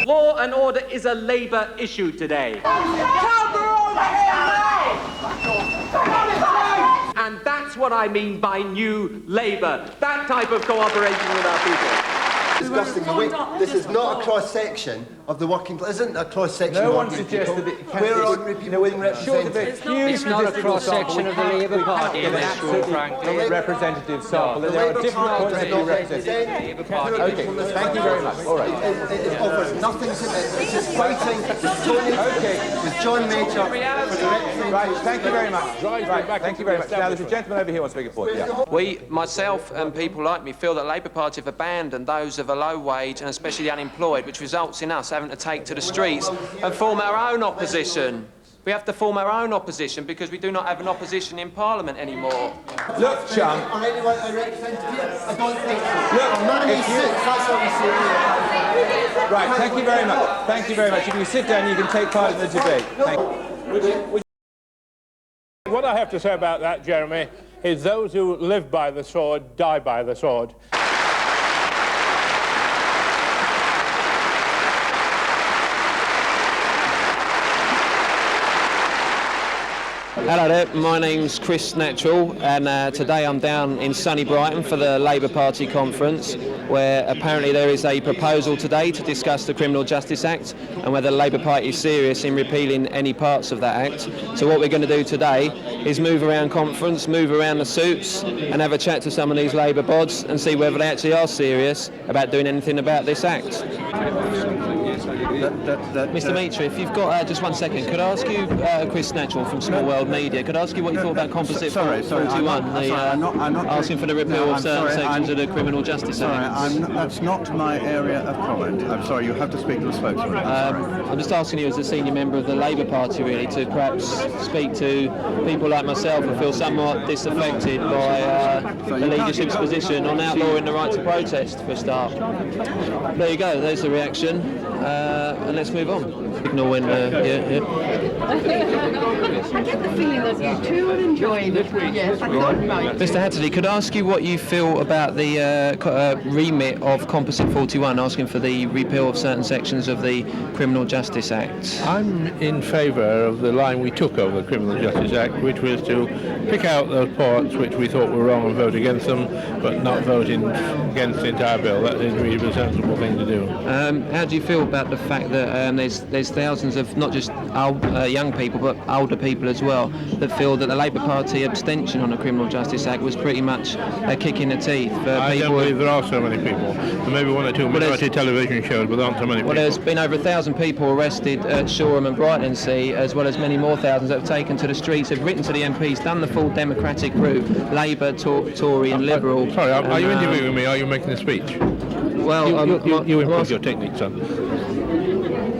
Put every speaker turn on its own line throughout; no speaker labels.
Law and order is a Labour issue today. And that's what I mean by new Labour. That type of cooperation with our people.
Disgusting. This is not a cross-section of the working class. Isn't a cross-section
no
of
one
working
suggested
people.
that it
It's not a cross-section of the Labour Party,
frankly. Representative sample. There are different points that you represent. Okay, thank you very much. All right.
It offers nothing to it. It's just fighting with John Major.
Right, thank you very much. Right, thank you very much. Now, there's a gentleman over here who wants to make a point. Yeah.
We, myself and people like me, feel that the Labour Party have abandoned those of a low wage and especially the unemployed, which results in us having to take to the streets and form our own opposition. We have to form our own opposition because we do not have an opposition in Parliament anymore.
Look, Chum.
Or anyone I represent here? I don't think so. Look, none of these six, that's what we see.
Right, thank you very much. Thank you very much. If you sit down, you can take part in the debate. Thank you.
What I have to say about that, Jeremy, is those who live by the sword die by the sword.
Hello there, my name's Chris Natural, and today I'm down in sunny Brighton for the Labour Party conference, where apparently there is a proposal today to discuss the Criminal Justice Act and whether the Labour Party is serious in repealing any parts of that act. So what we're going to do today is move around conference, move around the suits and have a chat to some of these Labour bods and see whether they actually are serious about doing anything about this act. Mr. Mitra, if you've got just 1 second, could I ask you, Chris Natural from Small World Media, could I ask you what you thought about Composite 41, asking for the repeal of certain sections of the Criminal Justice Act?
That's not my area of comment. I'm sorry, you have to speak to the spokesman.
I'm just asking you as a senior member of the Labour Party really to perhaps speak to people like myself who feel somewhat disaffected by the leadership's position on outlawing the right to protest for a start. There you go, there's the reaction. And let's move on. Ignore when,
I get the feeling that you two are enjoying it. Yes, I don't mind.
Mr. Hattersley, could I ask you what you feel about the remit of Composite 41, asking for the repeal of certain sections of the Criminal Justice Act?
I'm in favour of the line we took of the Criminal Justice Act, which was to pick out those parts which we thought were wrong and vote against them, but not vote against the entire bill. That is really a sensible thing to do.
How do you feel about the fact that there's thousands of not just young people but older people as well that feel that the Labour Party abstention on the Criminal Justice Act was pretty much a kick in the teeth for
I
people?
don't believe there are so many people. There may be one or two minority television shows, but there aren't so many people.
Well, there's been over 1,000 people arrested at Shoreham and Brightonsea, as well as many more thousands that have taken to the streets, have written to the MPs, done the full democratic route, Labour, Tory and Liberal.
Sorry, are you interviewing me? Are you making a speech?
Well,
you improve your technique, son.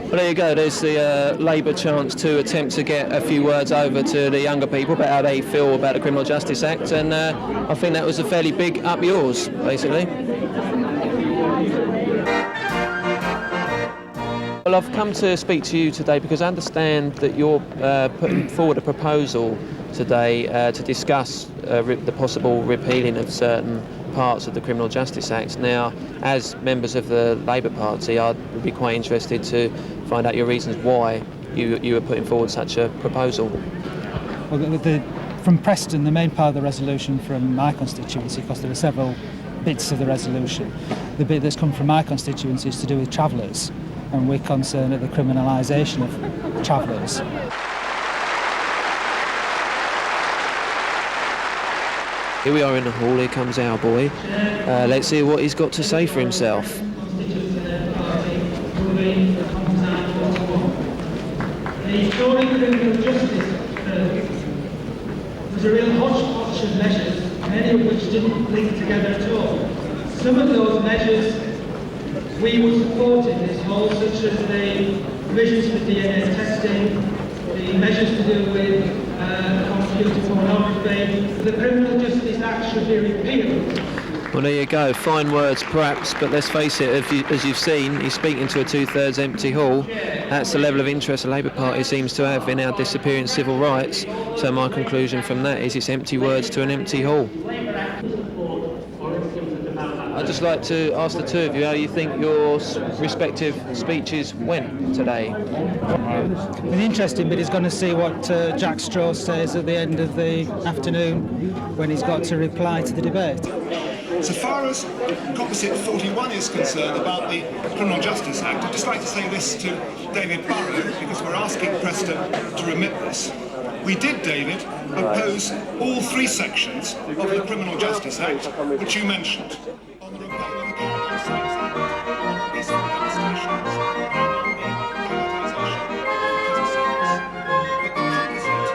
Well, there you go. There's the Labour chance to attempt to get a few words over to the younger people about how they feel about the Criminal Justice Act, and I think that was a fairly big up yours, basically. Well, I've come to speak to you today because I understand that you're putting forward a proposal today to discuss the possible repealing of certain parts of the Criminal Justice Act. Now, as members of the Labour Party, I would be quite interested to find out your reasons why you are putting forward such a proposal.
Well, from Preston, the main part of the resolution from my constituency, because there are several bits of the resolution, the bit that's come from my constituency is to do with travellers, and we're concerned at the criminalisation of travellers.
Here we are in the hall, here comes our boy. Let's hear what he's got to say for himself.
The Tory criminal justice was a real hodgepodge of measures, many of which didn't link together at all. Some of those measures we would support in this whole, such as the provisions for DNA testing, the measures to do with computer pornography. The Criminal Justice Act should be repealed.
Well, there you go. Fine words, perhaps, but let's face it, as you've seen, he's speaking to a two-thirds empty hall. That's the level of interest the Labour Party seems to have in our disappearing civil rights. So my conclusion from that is it's empty words to an empty hall. I'd just like to ask the two of you how you think your respective speeches went today.
An interesting bit is going to see what Jack Straw says at the end of the afternoon when he's got to reply to the debate.
So far as Composite 41 is concerned about the Criminal Justice Act, I'd just like to say this to David Burrow, because we're asking Preston to remit this. We did, David, oppose all 3 sections of the Criminal Justice Act, which you mentioned. On the Republican on peaceful demonstrations and on the privatisation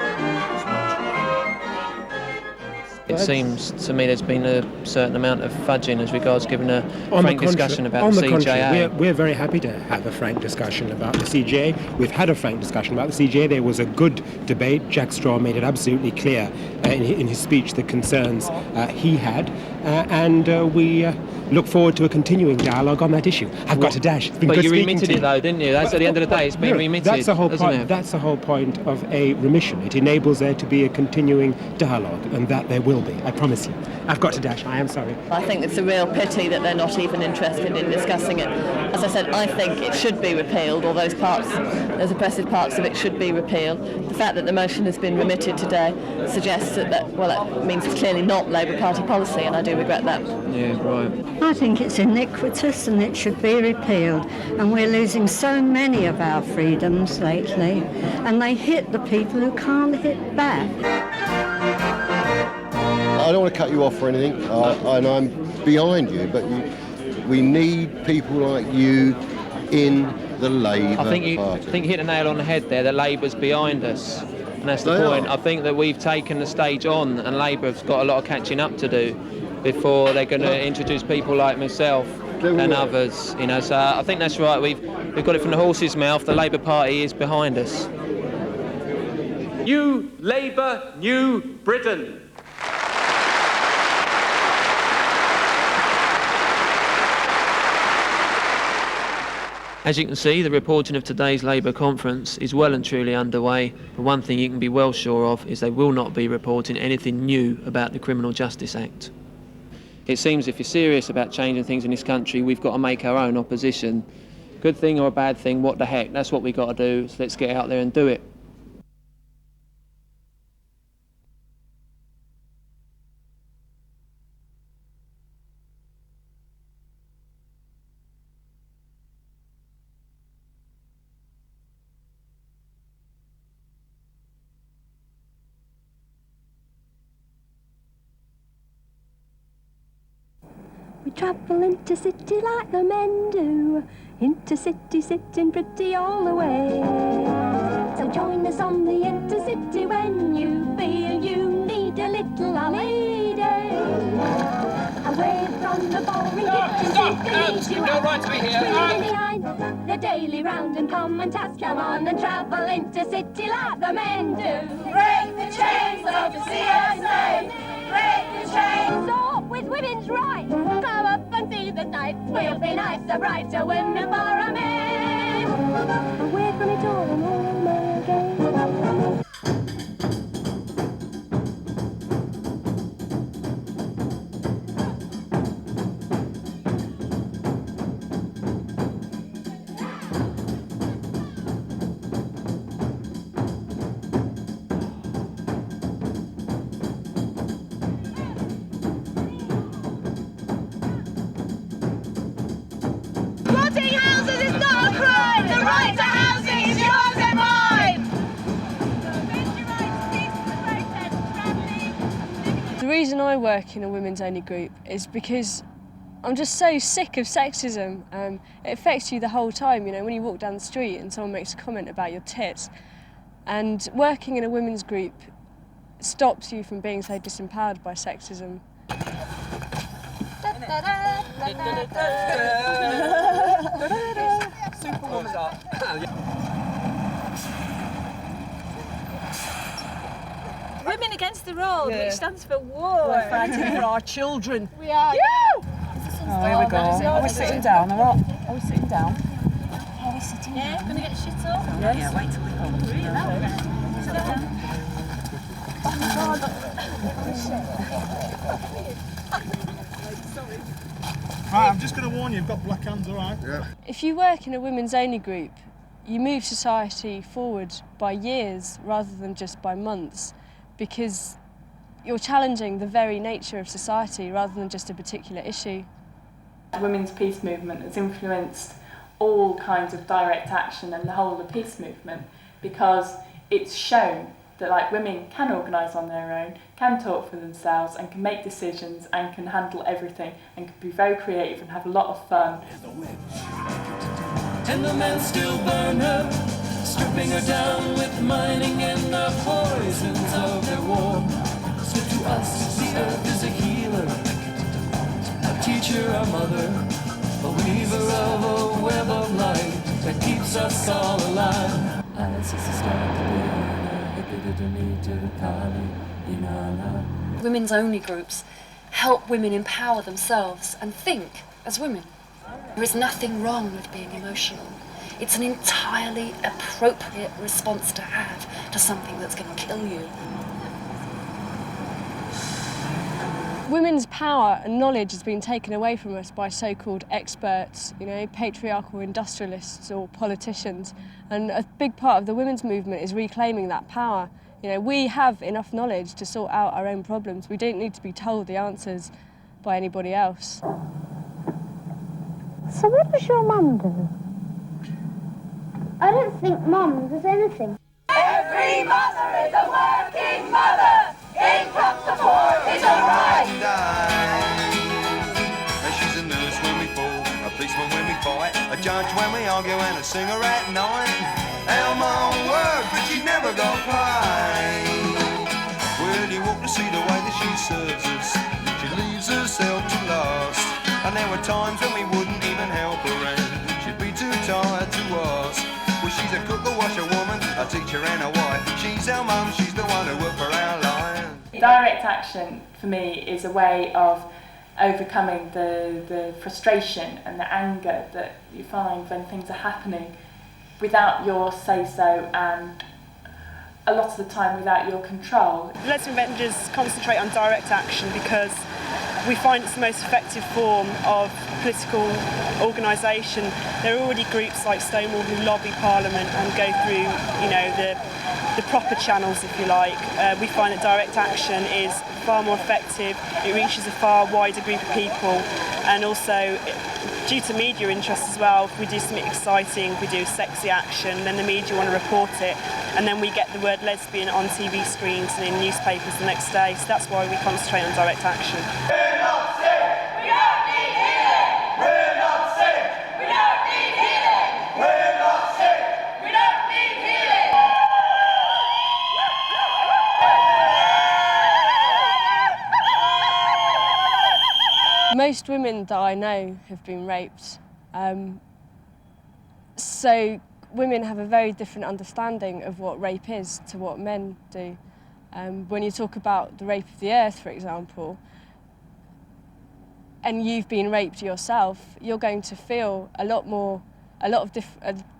of
It seems to me there's been a certain amount of fudging as regards giving a frank discussion about the CJA.
We're very happy to have a frank discussion about the CJA. We've had a frank discussion about the CJA. There was a good debate. Jack Straw made it absolutely clear in his speech the concerns he had, and we look forward to a continuing dialogue on that issue. I've got to dash. It's been
but
good
you
speaking
remitted
to
it though, didn't you? That's at the end of the day, it's been remitted.
That's the whole point.
It?
That's the whole point of a remission. It enables there to be a continuing dialogue, and that there will be. I promise you. I've got to dash. I am sorry.
I think it's a real pity that they're not even interested in discussing it. As I said, I think it should be repealed, or those oppressive parts of it should be repealed. The fact that the motion has been remitted today suggests that it means it's clearly not Labour Party policy, and I do regret that.
Yeah, right.
I think it's iniquitous and it should be repealed, and we're losing so many of our freedoms lately, and they hit the people who can't hit back.
I don't want to cut you off or anything, and I'm behind you, but we need people like you in the Labour Party.
I think you hit the nail on the head there, that Labour's behind us. And that's the point. I think that we've taken the stage on, and Labour have got a lot of catching up to do before they're going to introduce people like myself and others. You know, so I think that's right. We've got it from the horse's mouth. The Labour Party is behind us.
New Labour, New Britain.
As you can see, the reporting of today's Labour conference is well and truly underway, but one thing you can be well sure of is they will not be reporting anything new about the Criminal Justice Act. It seems if you're serious about changing things in this country, we've got to make our own opposition. Good thing or a bad thing, what the heck, that's what we've got to do, so let's get out there and do it.
We travel into city like the men do, intercity sitting pretty all the way. So join us on the intercity when you feel you need a little holiday. Away from the boring kitchen sink and eat you out.
Right to be here.
Behind the daily round and common task. Come on and travel into city like the men do. Break the chains of the CSA. Break the chains. So up with women's rights. Come up and see the sights. We'll be nicer, brighter women for a man. Away from it all and home again.
The reason I work in a women's only group is because I'm just so sick of sexism. It affects you the whole time, you know, when you walk down the street and someone makes a comment about your tits. And working in a women's group stops you from being so disempowered by sexism.
Women Against the Road, which stands for war.
We're fighting for our children.
We are.
Oh, here we go. Are we sitting down or what? Are we sitting down?
Are we sitting down? Yeah, gonna get shit up.
Yes. Yeah, wait till we come.
Sit down. Oh, God.
Right, I'm just going to warn you, you've got black hands, all right? Yeah.
If you work in a women's only group, you move society forward by years rather than just by months, because you're challenging the very nature of society rather than just a particular issue.
The women's peace movement has influenced all kinds of direct action and the whole of the peace movement, because it's shown that like women can organise on their own, can talk for themselves and can make decisions and can handle everything and can be very creative and have a lot of fun.
And the men still burn her, stripping her down with mining and the poisons of their war. So to us the earth is a healer, a teacher, a mother, a weaver of a web of light that keeps us all alive.
Women's only groups help women empower themselves and think as women. There is nothing wrong with being emotional. It's an entirely appropriate response to have to something that's going to kill you.
Women's power and knowledge has been taken away from us by so-called experts, you know, patriarchal industrialists or politicians. And a big part of the women's movement is reclaiming that power. You know, we have enough knowledge to sort out our own problems. We don't need to be told the answers by anybody else.
So what does your mum do? I don't think Mum does anything. Every mother is a working mother. Income support is alright.
She's a nurse when we fall, a policeman when we fight, a judge when we argue, and a singer at night. Elma work, but she never got paid. Well, you ought to see the way that she serves us. She leaves herself to last. And there were times when we wouldn't even help her, and she'd be too tired to ask. Well, she's a cook, a washer woman, a teacher and a wife. She's our mum, she's the one who worked for our life.
Direct action, for me, is a way of overcoming the frustration and the anger that you find when things are happening without your say-so and a lot of the time without your control.
Lesbian Avengers concentrate on direct action because we find it's the most effective form of political organisation. There are already groups like Stonewall who lobby Parliament and go through, you know, the proper channels, if you like. We find that direct action is far more effective. It reaches a far wider group of people, and also due to media interest as well. If we do something exciting, if we do sexy action, then the media want to report it, and then we get the word lesbian on TV screens and in newspapers the next day. So that's why we concentrate on direct action.
Most women that I know have been raped, so women have a very different understanding of what rape is to what men do. When you talk about the rape of the earth, for example, and you've been raped yourself, you're going to feel a lot of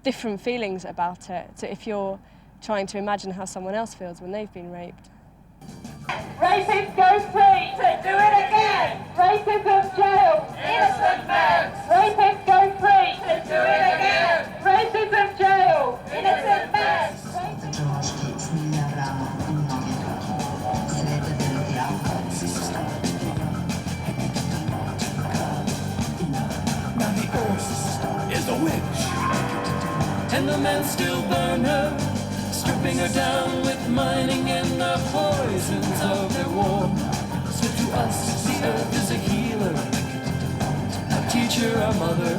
different feelings about it to if you're trying to imagine how someone else feels when they've been raped.
Rapists go free to do it again. Racism jail. Innocent men. Rapists go free to do it again. Racism jail. Innocent men.
Now the earth is a witch, and the men still burn her, stripping her down with mining and the poisons of their war. So to us the earth is a healer, a teacher, a mother,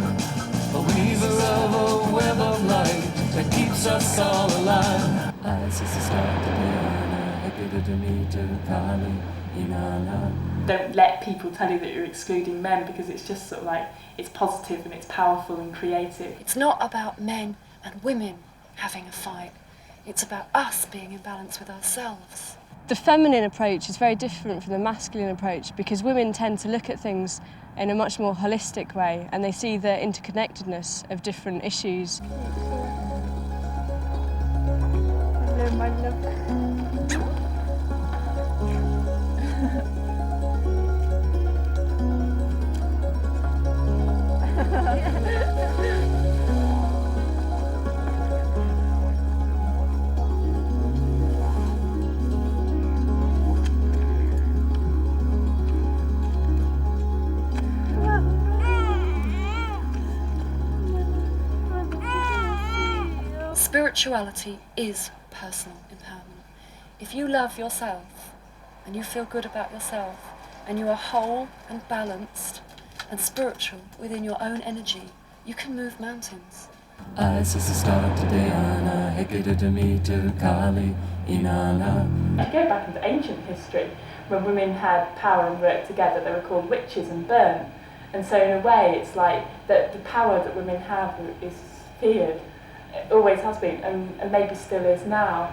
a weaver of a web of light that keeps us all alive.
Don't let people tell you that you're excluding men, because it's just sort of like, it's positive and it's powerful and creative.
It's not about men and women having a fight. It's about us being in balance with ourselves.
The feminine approach is very different from the masculine approach because women tend to look at things in a much more holistic way and they see the interconnectedness of different issues.
Hello, my love.
Spirituality is personal empowerment. If you love yourself and you feel good about yourself and you are whole and balanced and spiritual within your own energy, you can move mountains.
Isis is start today on a Hekidadamita Kali Inanna.
I go back into ancient history, when women had power and worked together, they were called witches and burned. And so in a way, it's like that the power that women have is feared. It always has been, and maybe still is now.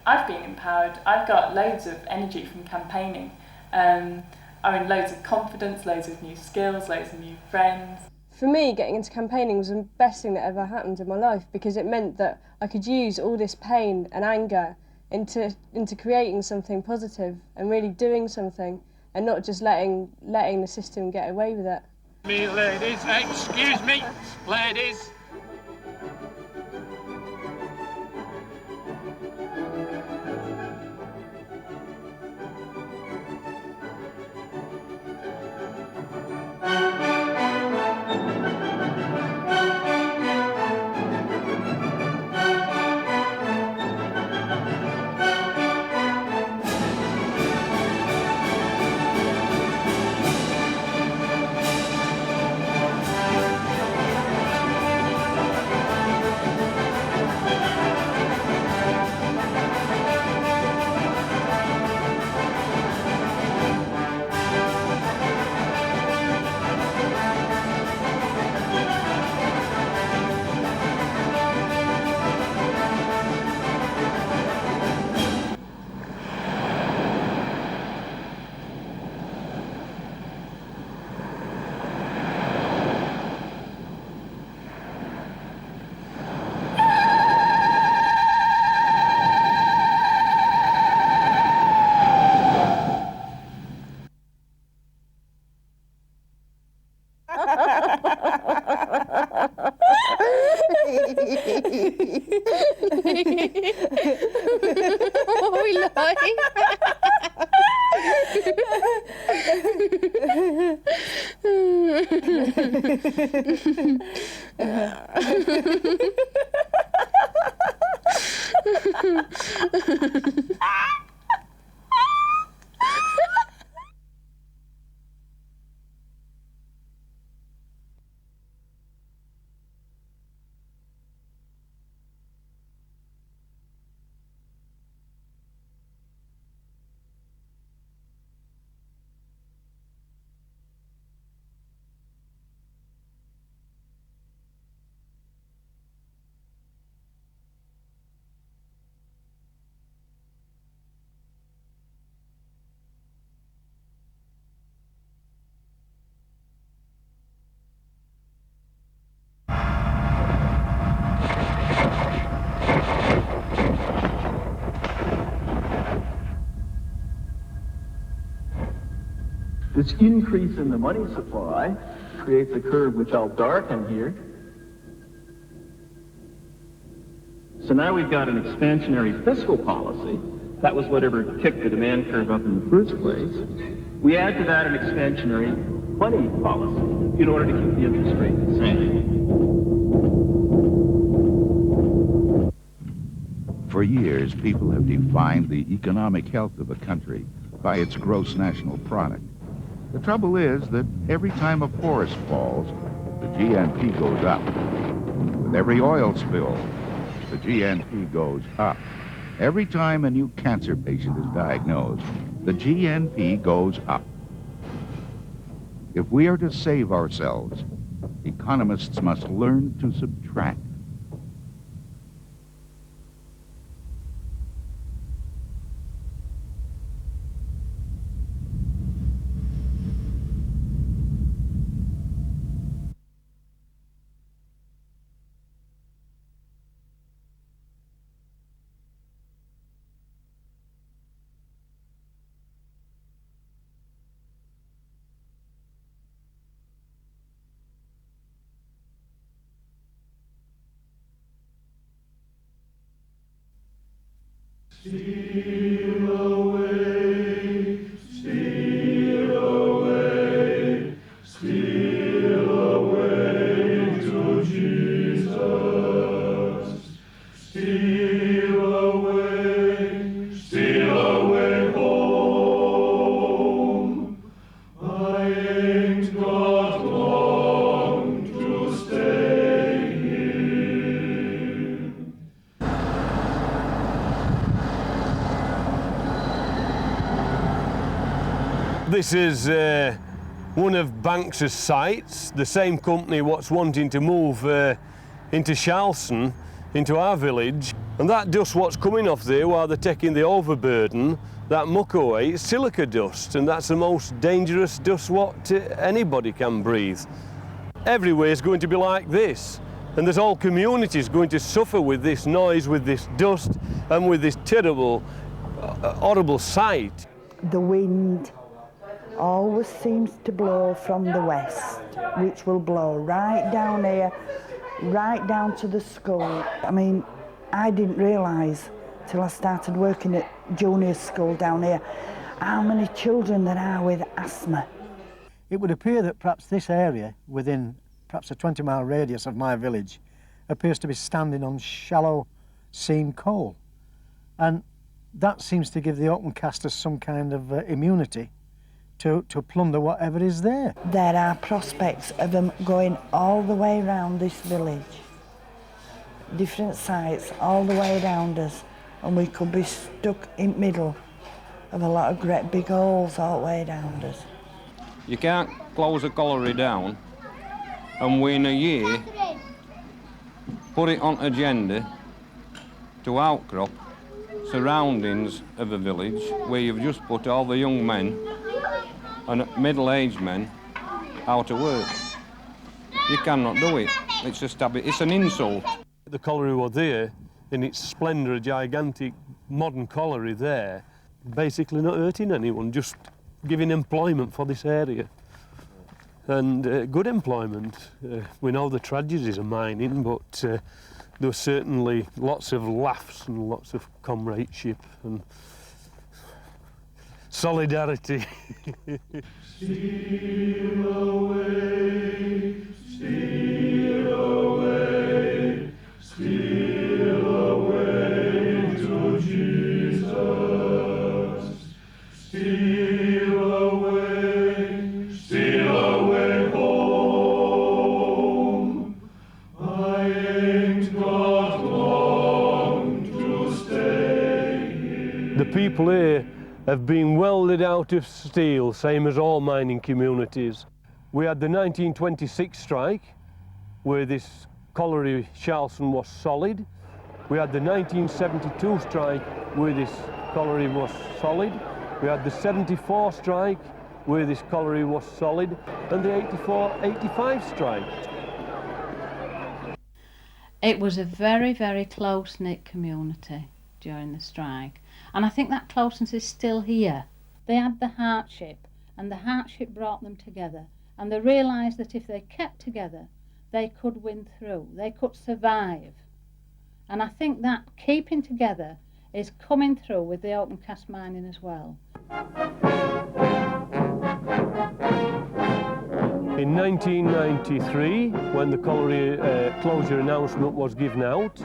I've been empowered. I've got loads of energy from campaigning. I mean, loads of confidence, loads of new skills, loads of new friends.
For me, getting into campaigning was the best thing that ever happened in my life, because it meant that I could use all this pain and anger into creating something positive and really doing something, and not just letting the system get away with it.
Me ladies, excuse me, ladies.
What are we like?
This increase in the money supply creates a curve which I'll darken here. So now we've got an expansionary fiscal policy. That was whatever kicked the demand curve up in the first place. We add to that an expansionary money policy in order to keep the interest rate the same.
For years, people have defined the economic health of a country by its gross national product. The trouble is that every time a forest falls, the GNP goes up. With every oil spill, the GNP goes up. Every time a new cancer patient is diagnosed, the GNP goes up. If we are to save ourselves, economists must learn to subtract.
Steal away, steal away, steal away to Jesus. Steal away home. I ain't got long to stay here.
This is one of Banks's sites, the same company what's wanting to move into Charleston, into our village. And that dust what's coming off there while they're taking the overburden, that muck away, it's silica dust, and that's the most dangerous dust what anybody can breathe. Everywhere is going to be like this, and there's whole communities going to suffer with this noise, with this dust, and with this terrible, horrible sight.
The wind always seems to blow from the west, which will blow right down here, right down to the school. I mean, I didn't realise till I started working at junior school down here how many children there are with asthma.
It would appear that perhaps this area, within perhaps a 20-mile radius of my village, appears to be standing on shallow seam coal. And that seems to give the open casters some kind of immunity to plunder whatever is there.
There are prospects of them going all the way around this village. Different sites all the way around us, and we could be stuck in the middle of a lot of great big holes all the way around us.
You can't close a colliery down and within a year put it on agenda to outcrop surroundings of a village where you've just put all the young men and middle-aged men out of work. You cannot do it. It's an insult.
The colliery was there in its splendour, a gigantic modern colliery there, basically not hurting anyone, just giving employment for this area. And good employment. We know the tragedies of mining, but there were certainly lots of laughs and lots of comradeship and solidarity.
Steal away, steal away, steal away to Jesus. Steal away home. I ain't got long to stay here.
The people here have been welded out of steel, same as all mining communities. We had the 1926 strike, where this colliery Charleston was solid. We had the 1972 strike, where this colliery was solid. We had the 74 strike, where this colliery was solid, and the 84-85 strike.
It was a very, very close-knit community during the strike. And I think that closeness is still here. They had the hardship, and the hardship brought them together. And they realised that if they kept together, they could win through, they could survive. And I think that keeping together is coming through with the open cast mining as well.
In 1993, when the colliery closure announcement was given out,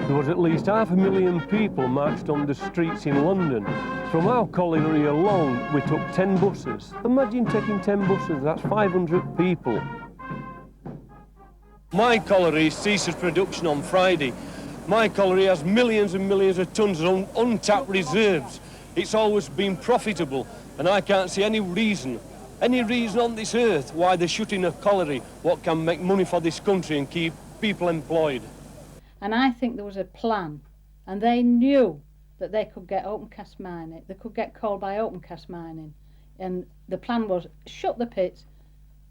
there was at least 500,000 people marched on the streets in London. From our colliery alone, we took 10 buses. Imagine taking 10 buses, that's 500 people. My colliery ceases production on Friday. My colliery has millions and millions of tonnes of untapped reserves. It's always been profitable, and I can't see any reason any reason on this earth why they're shutting a colliery what can make money for this country and keep people employed.
And I think there was a plan, and they knew that they could get open cast mining, they could get coal by open cast mining. And the plan was shut the pits,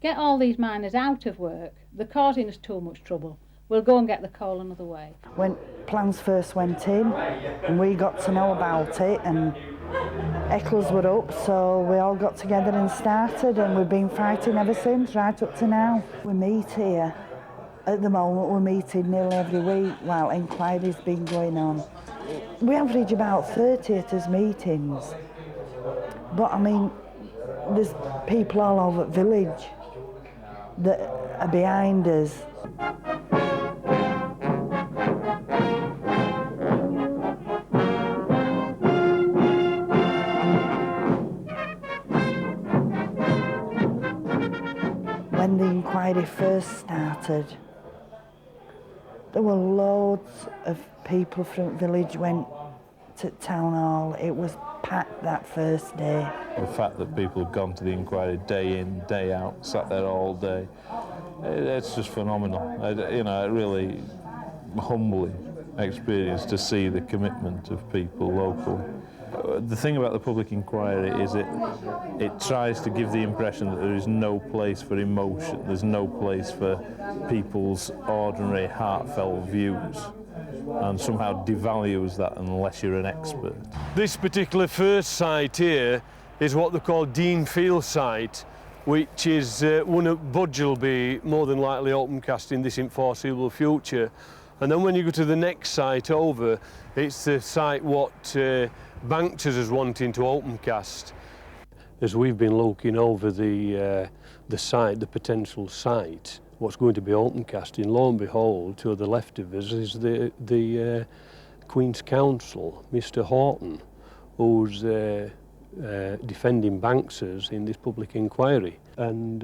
get all these miners out of work, they're causing us too much trouble. We'll go and get the coal another way.
When plans first went in, and we got to know about it, and Eccles were up, so we all got together and started, and we've been fighting ever since, right up to now. We meet here. At the moment, we're meeting nearly every week while inquiry's been going on. We average about 30 at his meetings, but I mean, there's people all over the village that are behind us. When the inquiry first started, there were loads of people from the village went to town hall. It was packed that first day.
The fact that people have gone to the inquiry day in, day out, sat there all day, it's just phenomenal. You know, a really humbling experience to see the commitment of people local. The thing about the public inquiry is it tries to give the impression that there is no place for emotion, there's no place for people's ordinary heartfelt views, and somehow devalues that unless you're an expert.
This particular first site here is what they call Dean Field site, which is one of Budge will be more than likely open cast in this foreseeable future. And then when you go to the next site over, it's the site what Adbusters is wanting to open cast. As we've been looking over the site, the potential site, what's going to be open casting, lo and behold, to the left of us is the Queen's Counsel, Mr. Horton, who's defending Adbusters in this public inquiry. And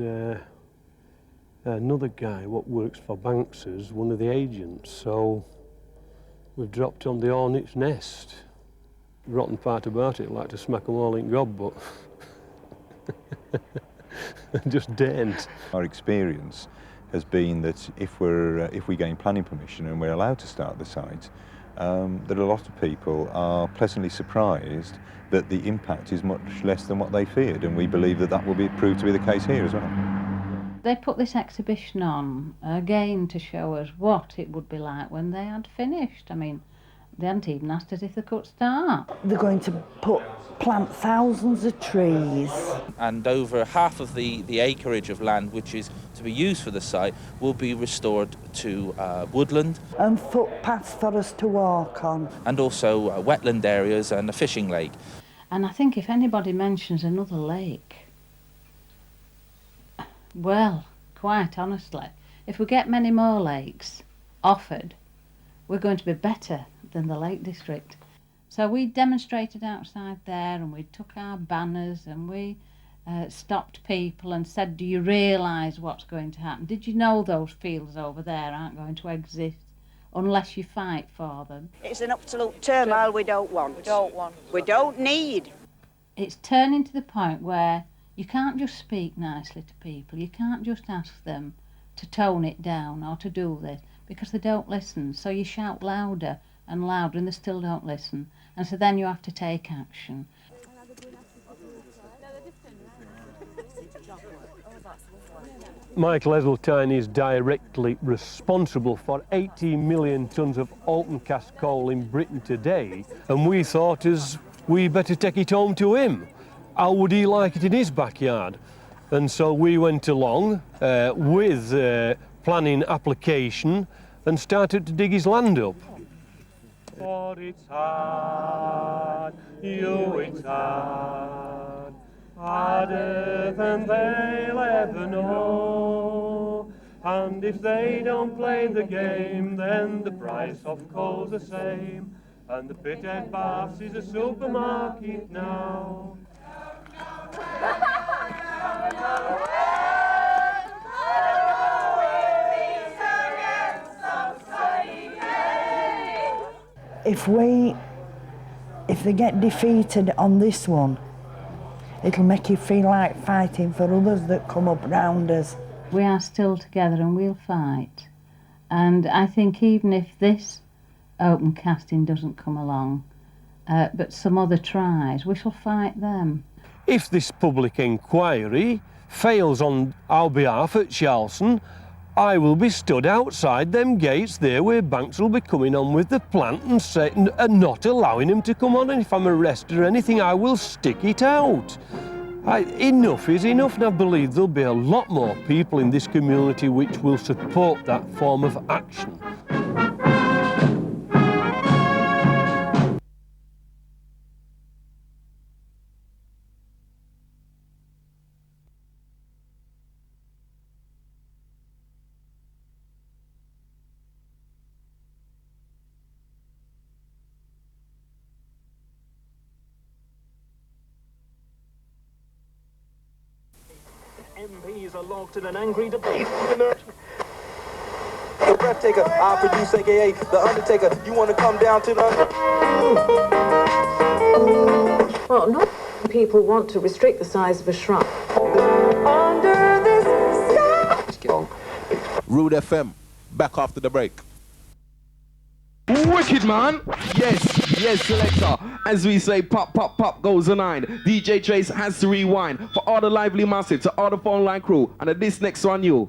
another guy what works for Adbusters, one of the agents, so we've dropped on the hornet's nest. Rotten part about it, like to smack them all in gob, but just daren't.
Our experience has been that if we gain planning permission and we're allowed to start the site, that a lot of people are pleasantly surprised that the impact is much less than what they feared, and we believe that that will be proved to be the case here as well.
They put this exhibition on again to show us what it would be like when they had finished. I mean, they hadn't even asked us if they could start.
They're going to plant thousands of trees.
And over half of the acreage of land which is to be used for the site will be restored to woodland.
And footpaths for us to walk on.
And also wetland areas and a fishing lake.
And I think if anybody mentions another lake, well, quite honestly, if we get many more lakes offered, we're going to be better than the Lake District. So we demonstrated outside there, and we took our banners, and we stopped people and said, do you realise what's going to happen? Did you know those fields over there aren't going to exist unless you fight for them?
It's an absolute turmoil we don't want. We don't want. We don't need.
It's turning to the point where you can't just speak nicely to people. You can't just ask them to tone it down or to do this, because they don't listen. So you shout louder and louder and they still don't listen. And so then you have to take action.
Michael Heseltine is directly responsible for 18 million tonnes of open cast coal in Britain today, and we thought we better take it home to him. How would he like it in his backyard? And so we went along with planning application and started to dig his land up. For it's hard, it's hard, harder than they'll ever know. And if they don't play the game, then the price of coal's the same. And the Pithead Baths is a supermarket now. If
they get defeated on this one, It'll make you feel like fighting for others that come up round us.
We are still together and we'll fight. And I think even if this open casting doesn't come along, but some other tries, we shall fight them.
If this public inquiry fails on our behalf at Charleston, I will be stood outside them gates there where Banks will be coming on with the plant and not allowing him to come on, and if I'm arrested or anything, I will stick it out. Enough is enough, and I believe there'll be a lot more people in this community which will support that form of action.
MPs are locked in an angry debate.
The breath taker, I produce aka the Undertaker. You want to come down to the
Well, not people want to restrict the size of a shrub.
Under this sky.
Rude FM, back after the break.
Wicked, man! Yes, selector. As we say, pop, pop, pop goes a 9. DJ Trace has to rewind. For all the lively massive, to all the phone line crew, and this next one you.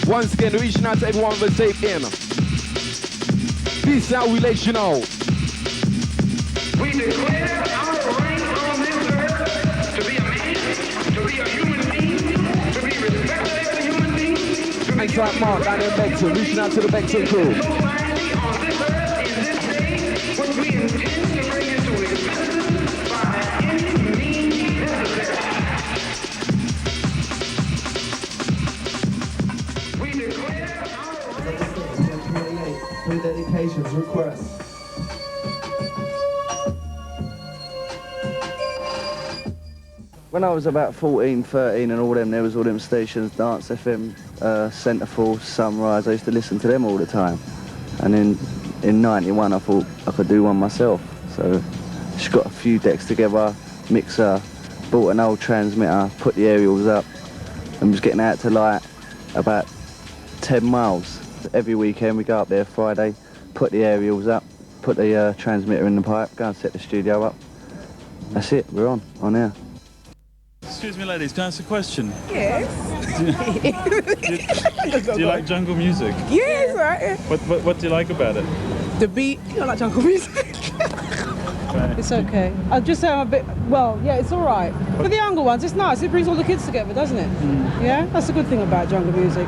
Once again, reaching out to everyone with a tape in. This is how we let you know.
We declare our right on this earth to be a man, to be a human being, to be respected as a human being.
Thanks like Mark and then Bexton, reaching out to the Bexton crew.
Dedications, requests.
When I was about 14, 13 and all them, there was all them stations, Dance FM, Centreforce, Sunrise, I used to listen to them all the time. And in 91 I thought I could do one myself. So just got a few decks together, mixer, bought an old transmitter, put the aerials up and was getting out to like about 10 miles. Every weekend we go up there Friday, put the aerials up, put the transmitter in the pipe, go and set the studio up. That's it, we're on air.
Excuse me, ladies, can I ask a question?
Yes.
Do you like jungle music?
Yes, right.
What do you like about it?
The beat. You don't like jungle music? It's okay. I'll just say I'm a bit, well, yeah, it's all right. For the younger ones, it's nice. It brings all the kids together, doesn't it? Yeah? That's a good thing about jungle music.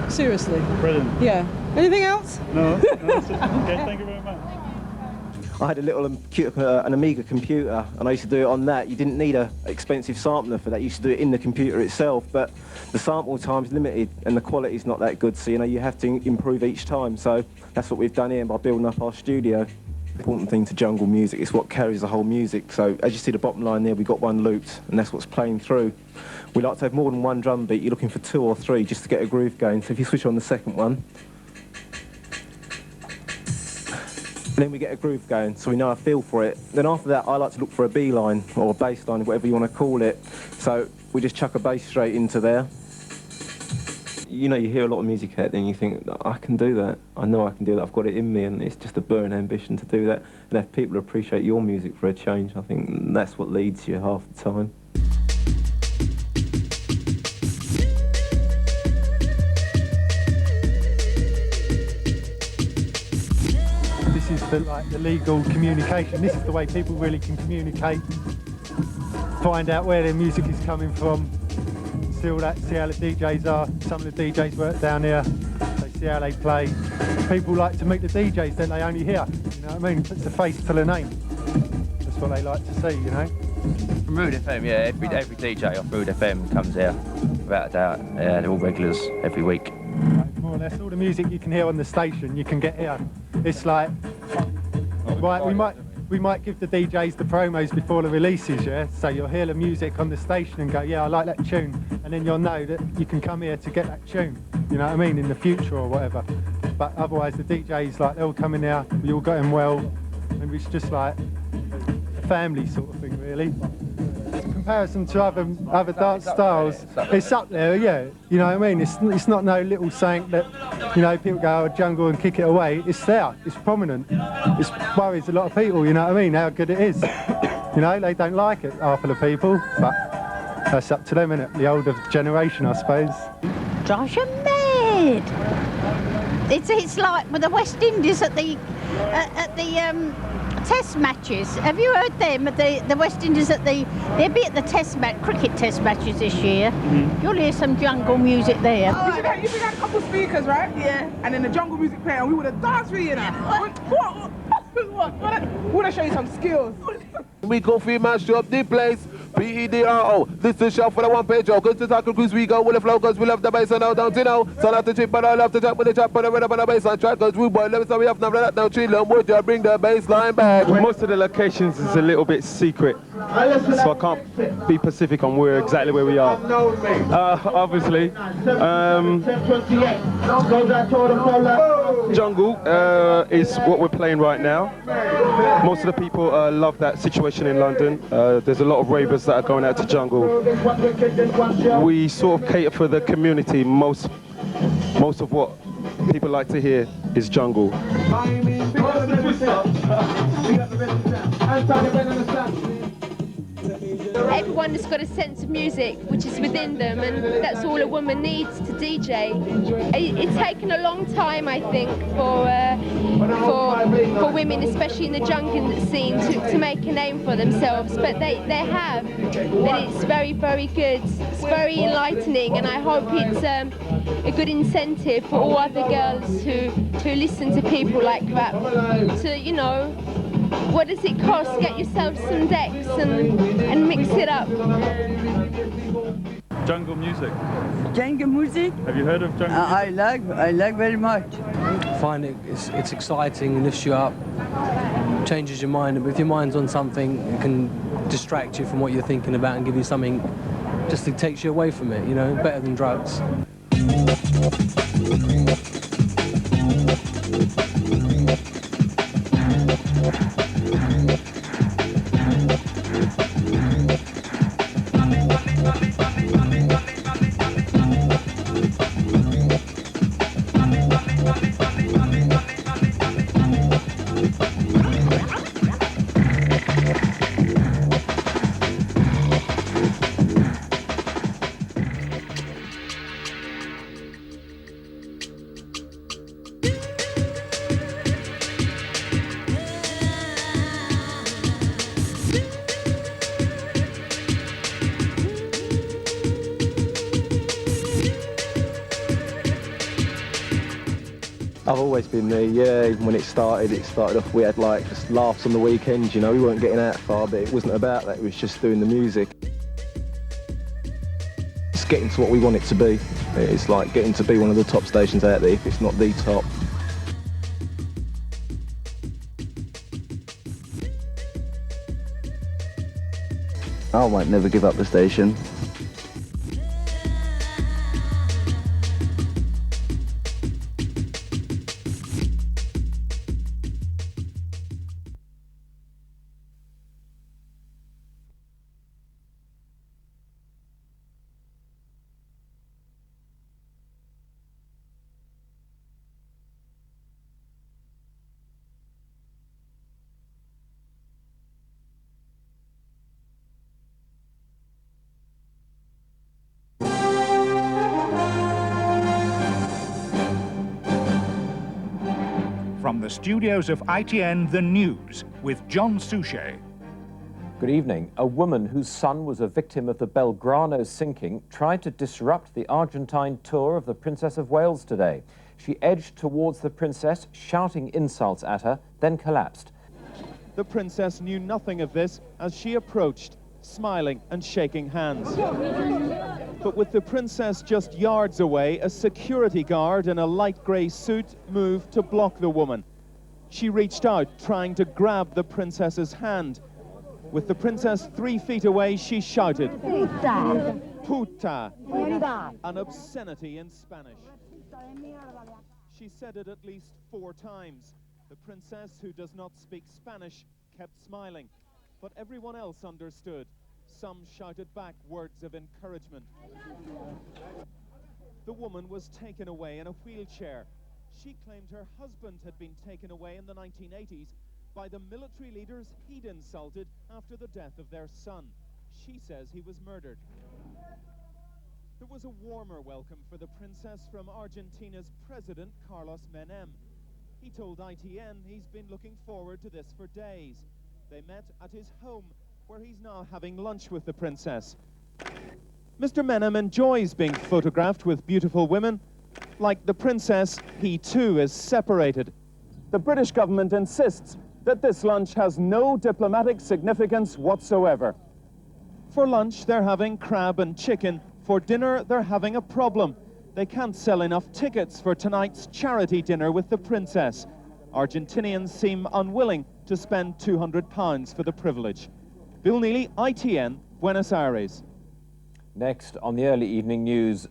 Seriously.
Brilliant.
Yeah. Anything else?
No, that's it. Okay, thank you very much.
I had a little an Amiga computer, and I used to do it on that. You didn't need an expensive sampler for that. You used to do it in the computer itself, but the sample time's limited and the quality's not that good, so you have to improve each time. So that's what we've done here by building up our studio. Important thing to jungle music, it's what carries the whole music. So as you see the bottom line there, we've got one looped, and that's what's playing through. We like to have more than one drum beat. You're looking for 2 or 3 just to get a groove going. So if you switch on the second one, then we get a groove going, so we know a feel for it. Then after that, I like to look for a B line or a bass line, whatever you want to call it. So we just chuck a bass straight into there. You know, you hear a lot of music out there and you think, I can do that. I know I can do that. I've got it in me, and it's just a burning ambition to do that. And if people appreciate your music for a change, I think that's what leads you half the time.
This is the legal communication. This is the way people really can communicate, find out where their music is coming from, see how the DJs are. Some of the DJs work down here, they see how they play. People like to meet the DJs that they only hear, you know what I mean? It's the face to the name. That's what they like to see, you know?
From Rood FM, yeah, every DJ off Rood FM comes here, without a doubt. Yeah, they're all regulars every week.
More or less, all the music you can hear on the station, you can get here. It's like, right, we might give the DJs the promos before the releases, yeah? So you'll hear the music on the station and go, yeah, I like that tune. And then you'll know that you can come here to get that tune, you know what I mean, in the future or whatever. But otherwise, the DJs, like, they'll come in here, we all got them well, and it's just like a family sort of thing, really.
comparison to other dance styles, it's up there, yeah. You know what I mean? It's not no little saying that, you know, people go, oh, jungle and kick it away. It's there, it's prominent. It worries a lot of people, you know what I mean, how good it is. You know, they don't like it, half of the people, but that's up to them, innit? The older generation, I suppose.
Drives you mad. It's like with the West Indies at the Test matches. Have you heard them? The West Indies they'll be at the cricket Test matches this year. You'll hear some jungle music there.
You should have a couple speakers, right? Yeah. And then the jungle music player, and we would have danced for you now. What? We would have shown you some skills.
We go free mash up the place. P-E-D-R-O. This is show for the one page joke. Cause to tackle cruise we go with the flow cause we love the bass and now down to now. So not the chip but I love to chat with the chap but I read up on the bass and track cause we boy let me say we have none of that now chill and would you bring the bass line back.
Most of the locations is a little bit secret, so I can't be specific on exactly where we are. Obviously, jungle is what we're playing right now. Most of the people love that situation in London. There's a lot of ravers that are going out to jungle. We sort of cater for the community. Most of what people like to hear is jungle.
Everyone has got a sense of music which is within them, and that's all a woman needs to DJ. It's taken a long time, I think, for women, especially in the jungle scene, to make a name for themselves. But they have, and it's very, very good. It's very enlightening, and I hope it's a good incentive for all other girls who listen to people like that. To, you know, what does it cost? Get yourself some decks and mix it up.
Jungle music.
Jungle music?
Have you heard of jungle music?
I like very much.
I find it's exciting, lifts you up, changes your mind. But if your mind's on something, it can distract you from what you're thinking about and give you something just that takes you away from it, you know, better than drugs.
I've always been there, yeah. Even when it started off, we had like just laughs on the weekends, you know, we weren't getting out far, but it wasn't about that, it was just doing the music. It's getting to what we want it to be. It's like getting to be one of the top stations out there, if it's not the top.
I might never give up the station.
From the studios of ITN The News with John Souchet.
Good evening. A woman whose son was a victim of the Belgrano sinking tried to disrupt the Argentine tour of the Princess of Wales today. She edged towards the princess, shouting insults at her, then collapsed.
The princess knew nothing of this as she approached, smiling and shaking hands. But with the princess just yards away, a security guard in a light grey suit moved to block the woman. She reached out, trying to grab the princess's hand. With the princess 3 feet away, she shouted, "Puta," an obscenity in Spanish. She said it at least 4 times. The princess, who does not speak Spanish, kept smiling, but everyone else understood. Some shouted back words of encouragement. The woman was taken away in a wheelchair. She claimed her husband had been taken away in the 1980s by the military leaders he'd insulted after the death of their son. She says he was murdered. There was a warmer welcome for the princess from Argentina's president, Carlos Menem. He told ITN he's been looking forward to this for days. They met at his home, where he's now having lunch with the princess. Mr. Menem enjoys being photographed with beautiful women. Like the princess, he too is separated. The British government insists that this lunch has no diplomatic significance whatsoever. For lunch, they're having crab and chicken. For dinner, they're having a problem. They can't sell enough tickets for tonight's charity dinner with the princess. Argentinians seem unwilling to spend £200 for the privilege. Bill Neely, ITN, Buenos Aires.
Next, on the early evening news.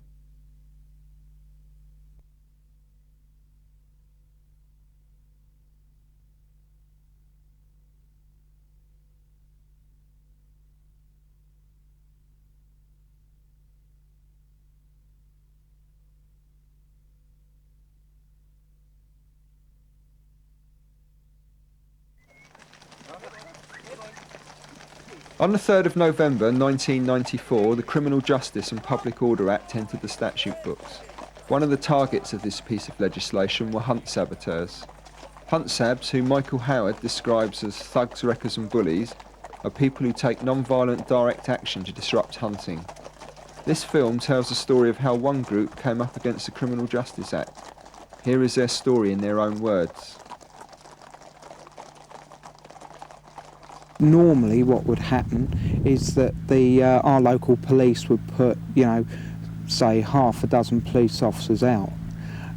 On the 3rd of November 1994, the Criminal Justice and Public Order Act entered the statute books. One of the targets of this piece of legislation were hunt saboteurs. Hunt sabs, who Michael Howard describes as thugs, wreckers and bullies, are people who take non-violent direct action to disrupt hunting. This film tells the story of how one group came up against the Criminal Justice Act. Here is their story in their own words.
Normally what would happen is that our local police would put, say half a dozen police officers out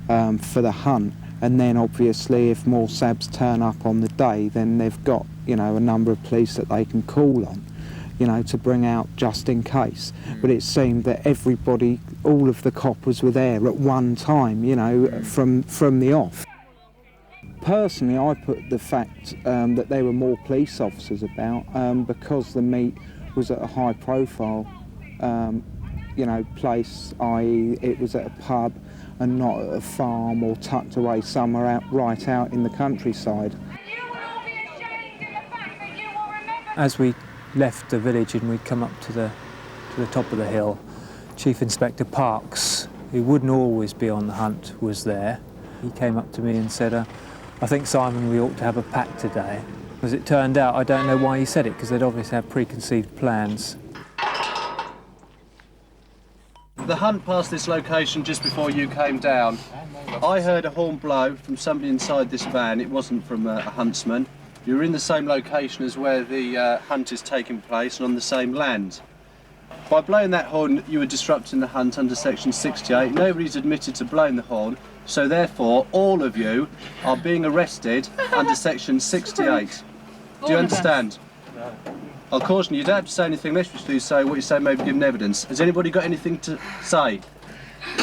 for the hunt, and then obviously if more sabs turn up on the day, then they've got, a number of police that they can call on, to bring out just in case. But it seemed that everybody, all of the coppers were there at one time, from the off. Personally, I put the fact that there were more police officers about because the meet was at a high profile, place, i.e. it was at a pub and not at a farm or tucked away somewhere right out in the countryside.
As we left the village and we'd come up to the top of the hill, Chief Inspector Parks, who wouldn't always be on the hunt, was there. He came up to me and said, I think, Simon, we ought to have a pack today. As it turned out, I don't know why he said it, because they'd obviously have preconceived plans.
The hunt passed this location just before you came down. I heard a horn blow from somebody inside this van. It wasn't from a huntsman. You were in the same location as where the hunt is taking place and on the same land. By blowing that horn, you were disrupting the hunt under Section 68. Nobody's admitted to blowing the horn. So therefore, all of you are being arrested under Section 68. Do you understand? I'll caution you, you don't have to say anything unless you do say what you say may be given evidence. Has anybody got anything to say?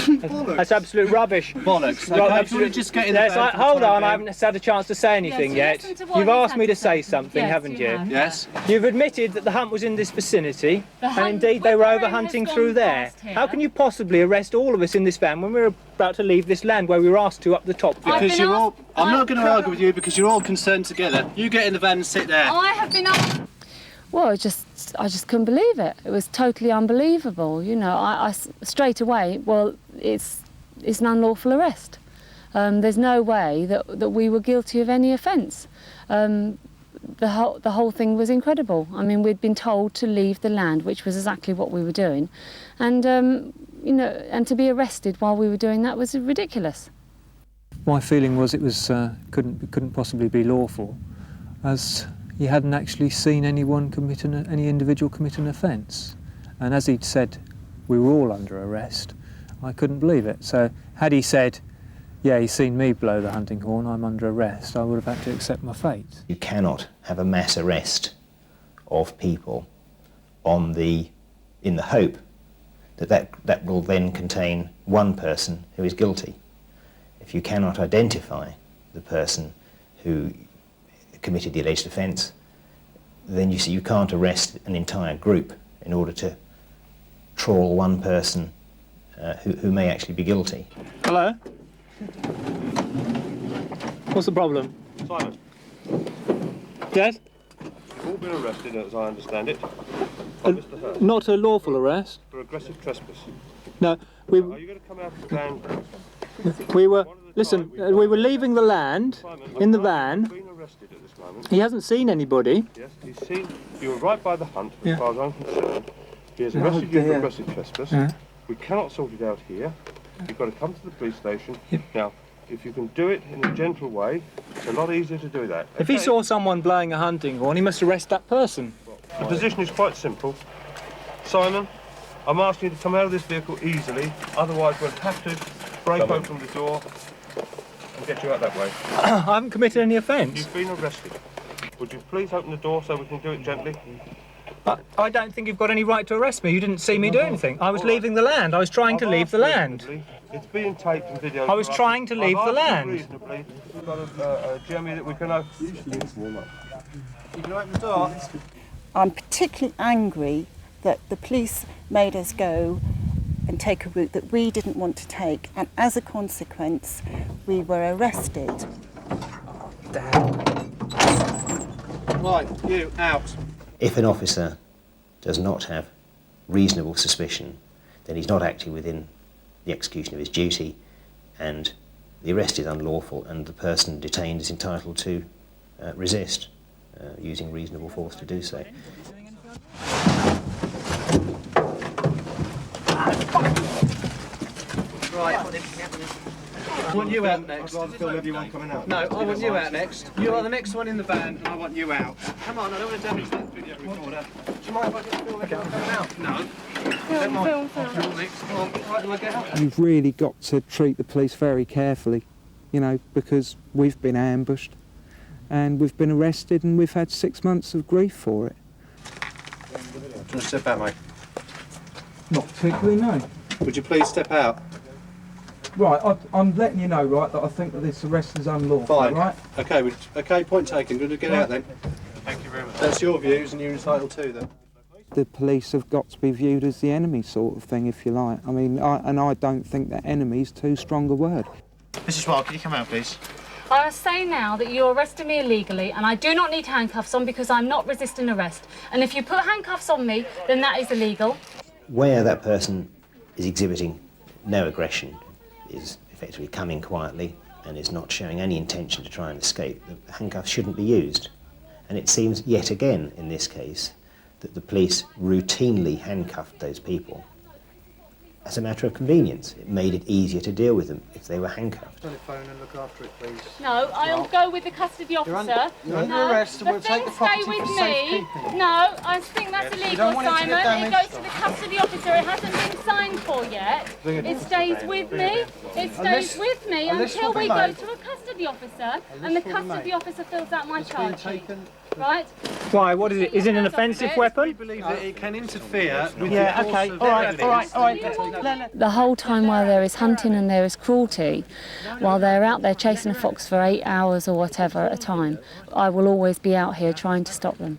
That's absolute rubbish.
Bollocks.
Well,
Okay,
absolute,
just get in
yes,
the van
hold on, I haven't had a chance to say anything yet. You've asked me to say something,
Yes,
haven't
you
you?
have. Yes.
You've admitted that the hunt was in this vicinity, and indeed they were over hunting through there. How can you possibly arrest all of us in this van when we're about to leave this land where we were asked to up the top?
Because you're all... I'm not going to argue with you because you're all concerned together. You get in the van and sit there.
I have been asked. Well, I just couldn't believe it. It was totally unbelievable. I straight away, well, it's an unlawful arrest. There's no way that we were guilty of any offence. The whole thing was incredible. I mean, we'd been told to leave the land, which was exactly what we were doing, and and to be arrested while we were doing that was ridiculous.
My feeling was it was couldn't possibly be lawful, as he hadn't actually seen anyone any individual commit an offence, and as he'd said, we were all under arrest. I couldn't believe it. So had he said, yeah, he's seen me blow the hunting horn, I'm under arrest, I would have had to accept my fate.
You cannot have a mass arrest of people in the hope that will then contain one person who is guilty. If you cannot identify the person who committed the alleged offence, then you can't arrest an entire group in order to trawl one person who may actually be guilty.
Hello? What's the problem?
Simon.
Yes?
You've all been arrested, as I understand it, by Mr. Hurst.
Not a lawful arrest.
For aggressive trespass.
No, we...
Are you going to come out of the van?
We were... Listen, we were leaving the land in the van.
He's been arrested at this moment.
He hasn't seen anybody.
Yes, he's seen... You were right by the hunt,
Yeah.
as far as I'm concerned. He has
Oh,
arrested you for
dear.
aggressive trespass.
Yeah.
We cannot sort it out here. You've got to come to the police station. Now, if you can do it in a gentle way, it's a lot easier to do that.
If he
Okay?
saw someone blowing a hunting horn, he must arrest that person.
The position is quite simple. Simon, I'm asking you to come out of this vehicle easily, otherwise we'll have to break open the door and get you out that way.
I haven't committed any offence.
You've been arrested. Would you please open the door so we can do it gently?
I don't think you've got any right to arrest me. You didn't see me do anything. I was leaving the land. I was trying to leave the land.
It's being taped and videoed.
I was trying to leave the land.
Reasonably. We've got a Jeremy that we can open. You can open the door.
I'm particularly angry that the police made us go and take a route that we didn't want to take, and as a consequence, we were arrested.
Right, you, out.
If an officer does not have reasonable suspicion, then he's not acting within the execution of his duty, and the arrest is unlawful, and the person detained is entitled to resist, using reasonable force to do so.
Right. I want you out next.
I'd rather film everyone coming out.
No, I want you out next. You are the next one in the van, and I want you out. Come on, I don't want to damage that video recorder. Do you mind if I just film everyone coming out? No. Don't mind. You're next. Come on. Right, do I get out?
You've really got to treat the police very carefully, you know, because we've been ambushed and we've been arrested and we've had 6 months of grief for it.
Do you want to step out, mate?
Not particularly, no.
Would you please step out?
Right, I'm letting you know, right, that I think that this arrest is unlawful,
Fine.
right?
Okay, okay, point taken. Good to get out then.
Thank you very much.
That's your views and you're entitled to them.
The police have got to be viewed as the enemy sort of thing, if you like. I mean, I don't think that enemy's too strong a word.
Mrs. Wild, can you come out, please?
I must say now that you arrested me illegally and I do not need handcuffs on because I'm not resisting arrest. And if you put handcuffs on me, then that is illegal.
Where that person is exhibiting no aggression, is effectively coming quietly and is not showing any intention to try and escape, the handcuffs shouldn't be used. And it seems yet again in this case that the police routinely handcuffed those people as a matter of convenience. It made it easier to deal with them if they were handcuffed.
Telephone and look after it, please.
No, I'll go with the custody officer.
You're under arrest and we'll take the property
stay with
for
me.
safekeeping.
No, I think that's
You
illegal,
don't want it to get
Simon. It
damaged.
goes to the custody officer. It hasn't been signed for yet. It stays with me. It stays with me until we go to a custody officer, and the custody officer fills out my charge sheet. Right?
Why? What is it? Is it an offensive weapon?
We believe that it can interfere with
Yeah,
the
okay.
course of
All right,
evidence.
all right.
The whole time while there is hunting and there is cruelty, while they're out there chasing a fox for 8 hours or whatever at a time, I will always be out here trying to stop them.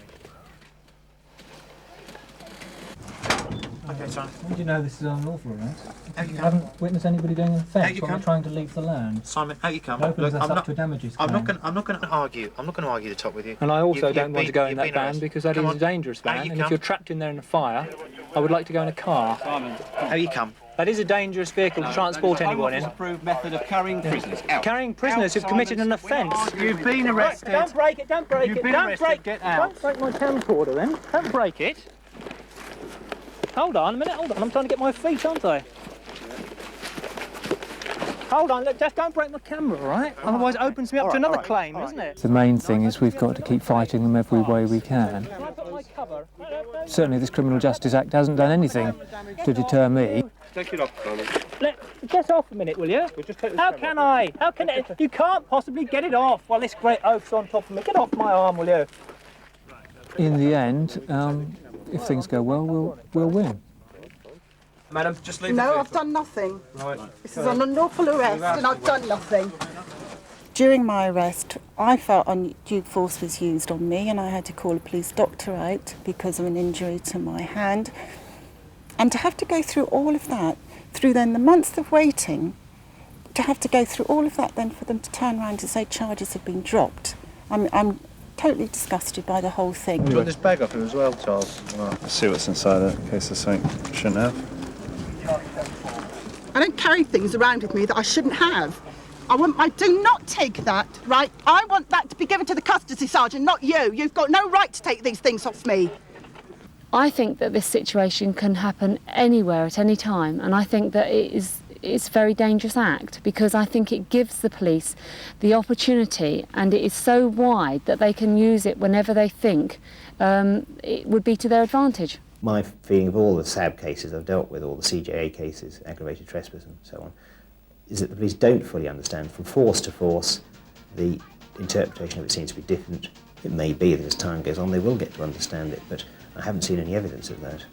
Okay, Simon.
How do you know this is unlawful arrest?
Out you
You
come.
haven't witnessed anybody doing an
Out
offence
you
while we're
come.
trying to leave the land.
Simon, out you come.
It opens
Look,
us up to a damages
I'm not
claim.
going to argue. I'm not going to argue the top with you.
And I also
You've
don't want to go in
you've
that
been
van
arrested.
because that
Come
is
on.
a dangerous
Out
van.
you
And if
come.
you're trapped in there in a fire, I would like to go in a car.
Out you come.
That is a dangerous vehicle to transport anyone in.
Approved method of carrying prisoners. Out.
Carrying prisoners who've committed an offence.
You've been arrested.
Don't break it, don't break
You've
it,
been
don't
arrested,
break
get out.
Don't break my camcorder then. Don't break it. Hold on a minute, hold on. I'm trying to get my feet, aren't I? Hold on, look, just don't break my camera, all right? Otherwise it opens me up to another claim, isn't it?
The main thing is we've got to keep fighting them every way we can. Certainly this Criminal Justice Act hasn't done anything to deter me.
Take it off, Simon.
Get off a minute, will you? How can I? How can it? You can't possibly get it off while this great oaf's on top of me. Get off my arm, will you?
In the end, if things go well, we'll win.
Madam, just leave
No, I've done nothing.
Right.
This is an unlawful arrest and I've done nothing. during my arrest, I felt undue force was used on me, and I had to call a police doctor out because of an injury to my hand. And to have to go through all of that, through then the months of waiting, to have to go through all of that then for them to turn around and say charges have been dropped. I'm totally disgusted by the whole thing.
Do you want this bag off him as well, Charles?
Well, I'll see what's inside it in case there's something I shouldn't have.
I don't carry things around with me that I shouldn't have. I do not take that, right? I want that to be given to the custody sergeant, not you. You've got no right to take these things off me.
I think that this situation can happen anywhere at any time, and I think that it's a very dangerous act, because I think it gives the police the opportunity, and it is so wide that they can use it whenever they think it would be to their advantage.
My feeling of all the SAB cases I've dealt with, all the CJA cases, aggravated trespass and so on, is that the police don't fully understand. From force to force, the interpretation of it seems to be different. It may be that as time goes on they will get to understand it, but I haven't seen any evidence of that.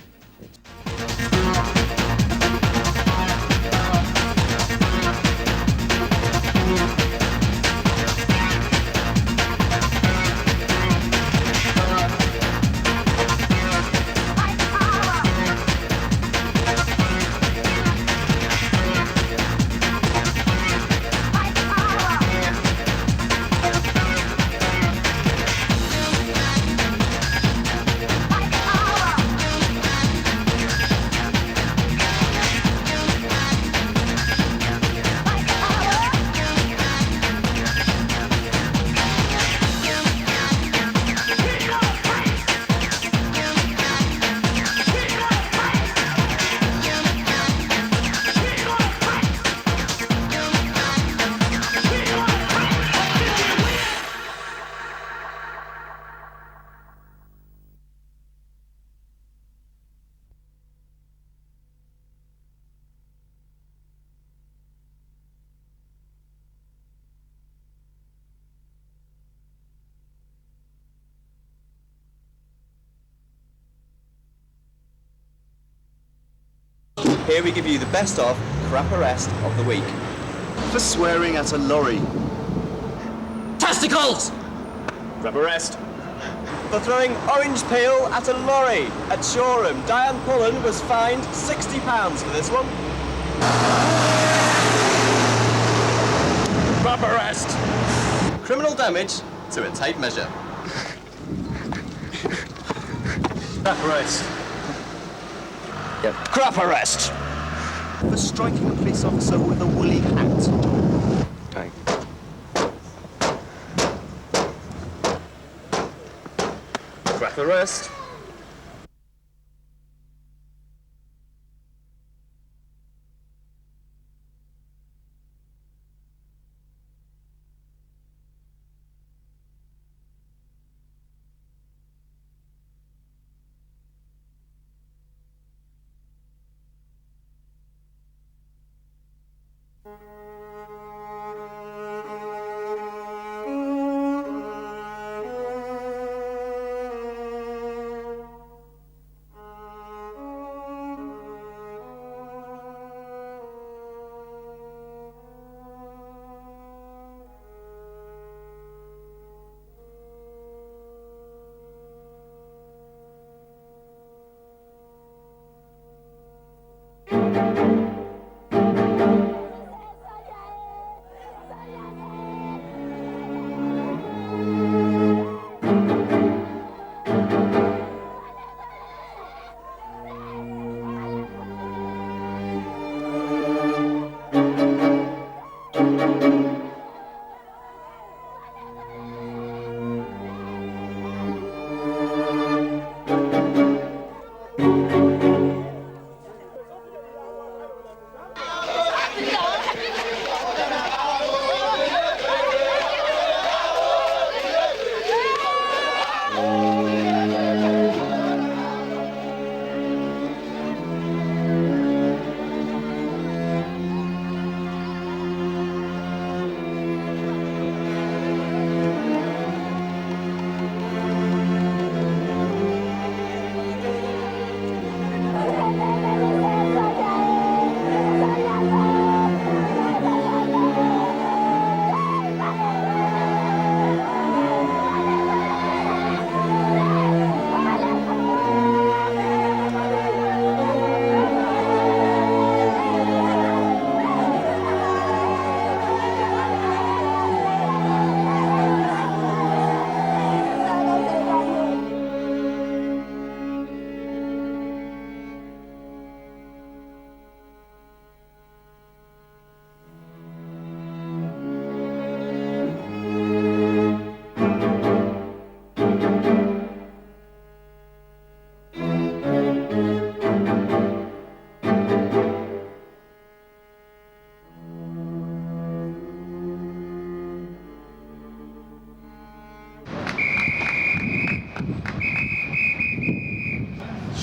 Here we give you the best of crap arrest of the week. For swearing at a lorry. Testicles! Crap arrest. For throwing orange peel at a lorry at Shoreham. Diane Pullen was fined £60 for this one. Crap arrest. Criminal damage to a tape measure. Crap arrest. Yep. Crap arrest! For striking a police officer with a woolly hat. Okay. Crap arrest.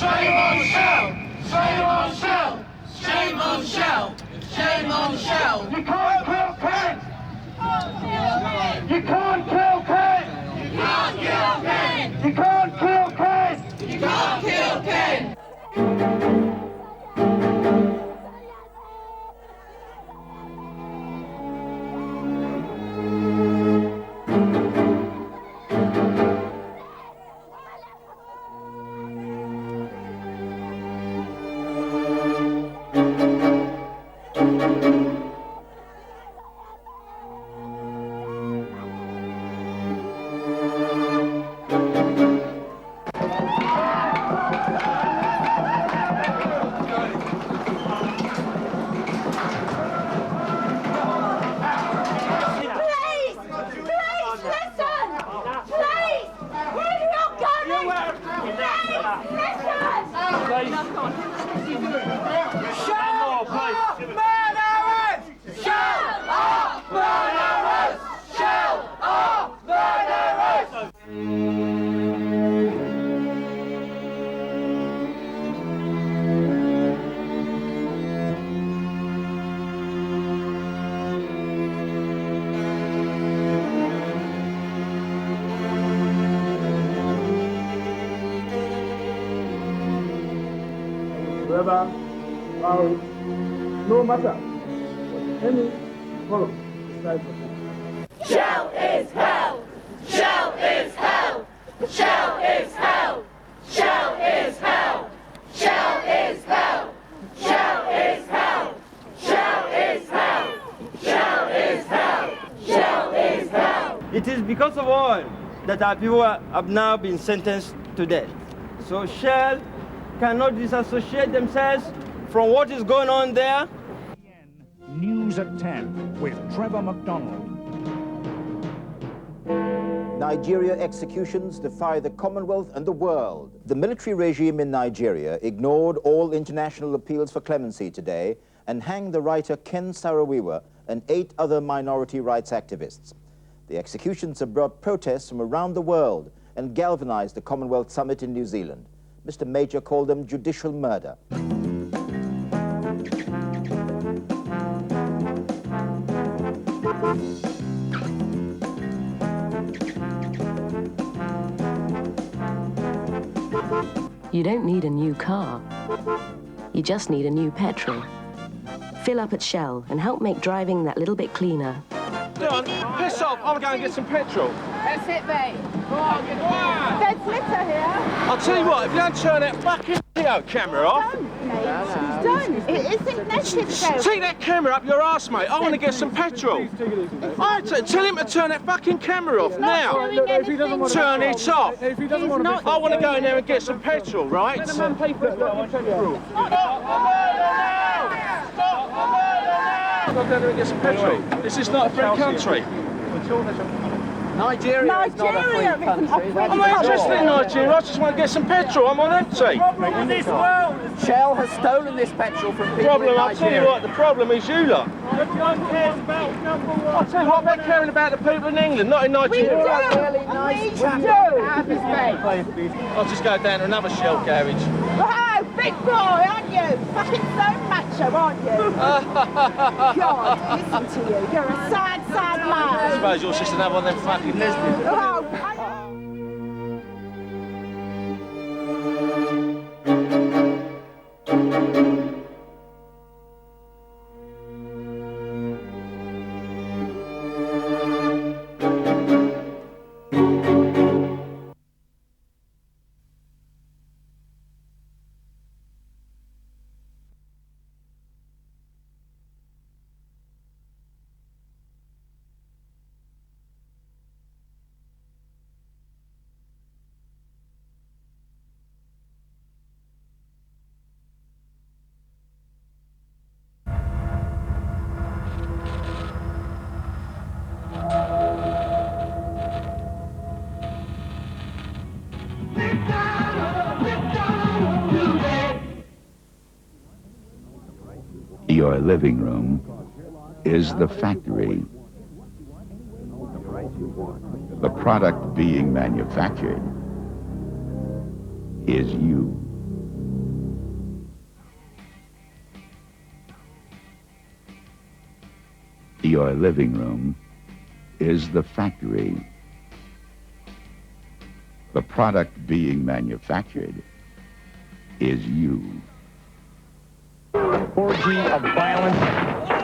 Shame on Shell! Shame on Shell! Shame on Shell! Shame on Shell! You can't kill Ken! You can't kill Ken! You can't kill Ken! You can't kill Ken! You can't kill Ken! No matter any color. Shell is hell! Shell is hell! Shell is hell! Shell is hell! Shell is hell! Shell is hell! Shell is hell! Shell is hell! Shell is hell!
It is because of oil that our people have now been sentenced to death. So Shell cannot disassociate themselves from what is going on there.
News at 10 with Trevor McDonald.
Nigeria executions defy the Commonwealth and the world. The military regime in Nigeria ignored all international appeals for clemency today and hanged the writer Ken Saro-Wiwa and 8 other minority rights activists. The executions have brought protests from around the world and galvanized the Commonwealth Summit in New Zealand. Mr. Major called them judicial murder.
You don't need a new car. You just need a new petrol. Fill up at Shell and help make driving that little bit cleaner.
John, piss off. I'm going to get some petrol.
That's it, mate.
Go on, get away.
There's litter here.
I'll tell you what, if you don't turn that fucking video camera off...
Don't, mate. Don't. It isn't necessary.
Take that camera up your arse, mate. I want to get some petrol. Tell him to turn that fucking camera off now. Turn it off. I want to go in there and get some petrol, right? Let the man pay for petrol. I'll go there and get some petrol. This is not a free country.
Nigeria is not a free country.
I'm not interested in Nigeria, I just want to get some petrol, I'm on empty.
In this world,
Shell has stolen this petrol from people
problem,
in
I'll tell you
Nigeria.
what, the problem is you lot. Everyone cares about number one. I'll tell you what, they're caring about the people in England, not in Nigeria.
We do.
Really nice
I'll just go down to another Shell garage.
Wow, big boy, aren't you? Fucking so macho, aren't you? God, listen to you. You're a sad, sad
I
man.
suppose you're just another one of them fucking lesbians.
Oh,
Your living room is the factory. The product being manufactured is you. Your living room is the factory. The product being manufactured is you.
Orgy of violence.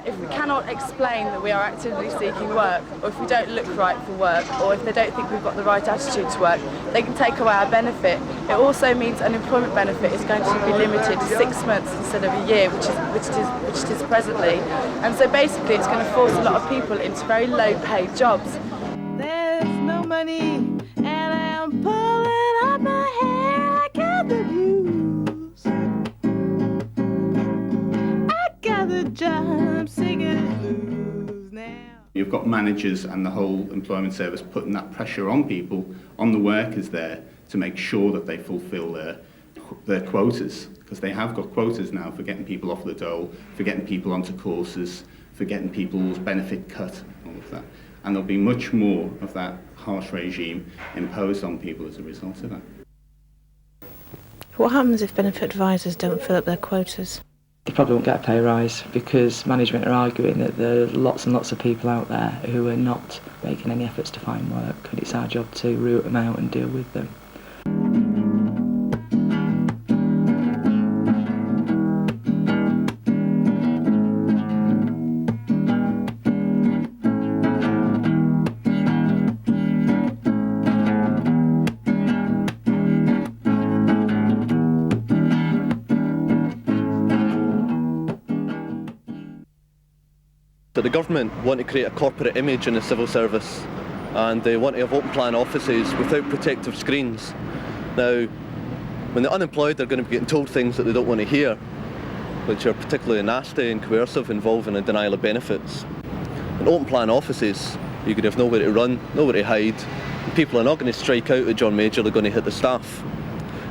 If we cannot explain that we are actively seeking work, or if we don't look right for work, or if they don't think we've got the right attitude to work, they can take away our benefit. It also means unemployment benefit is going to be limited to 6 months instead of a year, which it is presently. And so basically it's going to force a lot of people into very low paid jobs.
There's no money, and I'm pulling up my hair. I got the blues. I got the job singing blues now.
You've got managers and the whole employment service putting that pressure on people, on the workers there, to make sure that they fulfil their quotas, because they have got quotas now for getting people off the dole, for getting people onto courses, for getting people's benefit cut, all of that. And there'll be much more of that harsh regime imposed on people as a result of that.
What happens if benefit advisors don't fill up their quotas?
They probably won't get a pay rise because management are arguing that there are lots and lots of people out there who are not making any efforts to find work, and it's our job to root them out and deal with them.
So the government want to create a corporate image in the civil service, and they want to have open plan offices without protective screens. Now, when they're unemployed, they're going to be getting told things that they don't want to hear, which are particularly nasty and coercive, involving a denial of benefits. In open plan offices, you're going to have nowhere to run, nowhere to hide, and people are not going to strike out at John Major, they're going to hit the staff.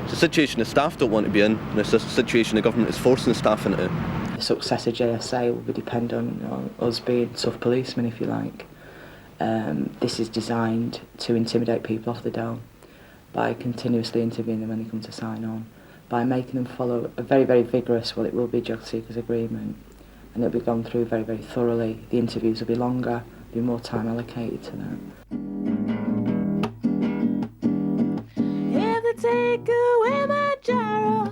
It's a situation the staff don't want to be in, and it's a situation the government is forcing the staff into.
The success of JSA will be dependent on us being tough policemen, if you like. This is designed to intimidate people off the dole by continuously interviewing them when they come to sign on, by making them follow a very, very vigorous, well, it will be job seekers agreement, and it'll be gone through very, very thoroughly. The interviews will be longer, there'll be more time allocated to them.
If they take away my gyro,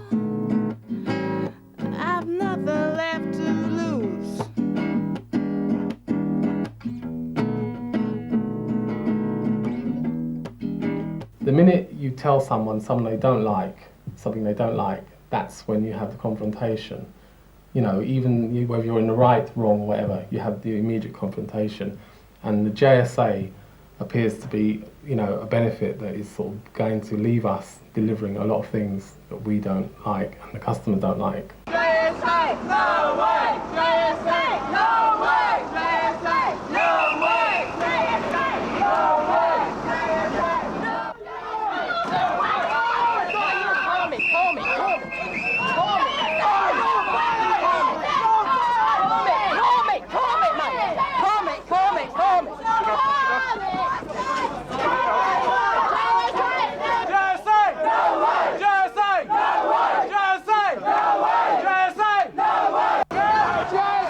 I've nothing left to lose.
The minute you tell someone something they don't like, that's when you have the confrontation. You know, even whether you're in the right, wrong, or whatever, you have the immediate confrontation. And the JSA appears to be, you know, a benefit that is sort of going to leave us delivering a lot of things that we don't like and the customers don't like.
JSA, no way! JSA, no way! JSA, no way! JSA, no way! JSA, no way!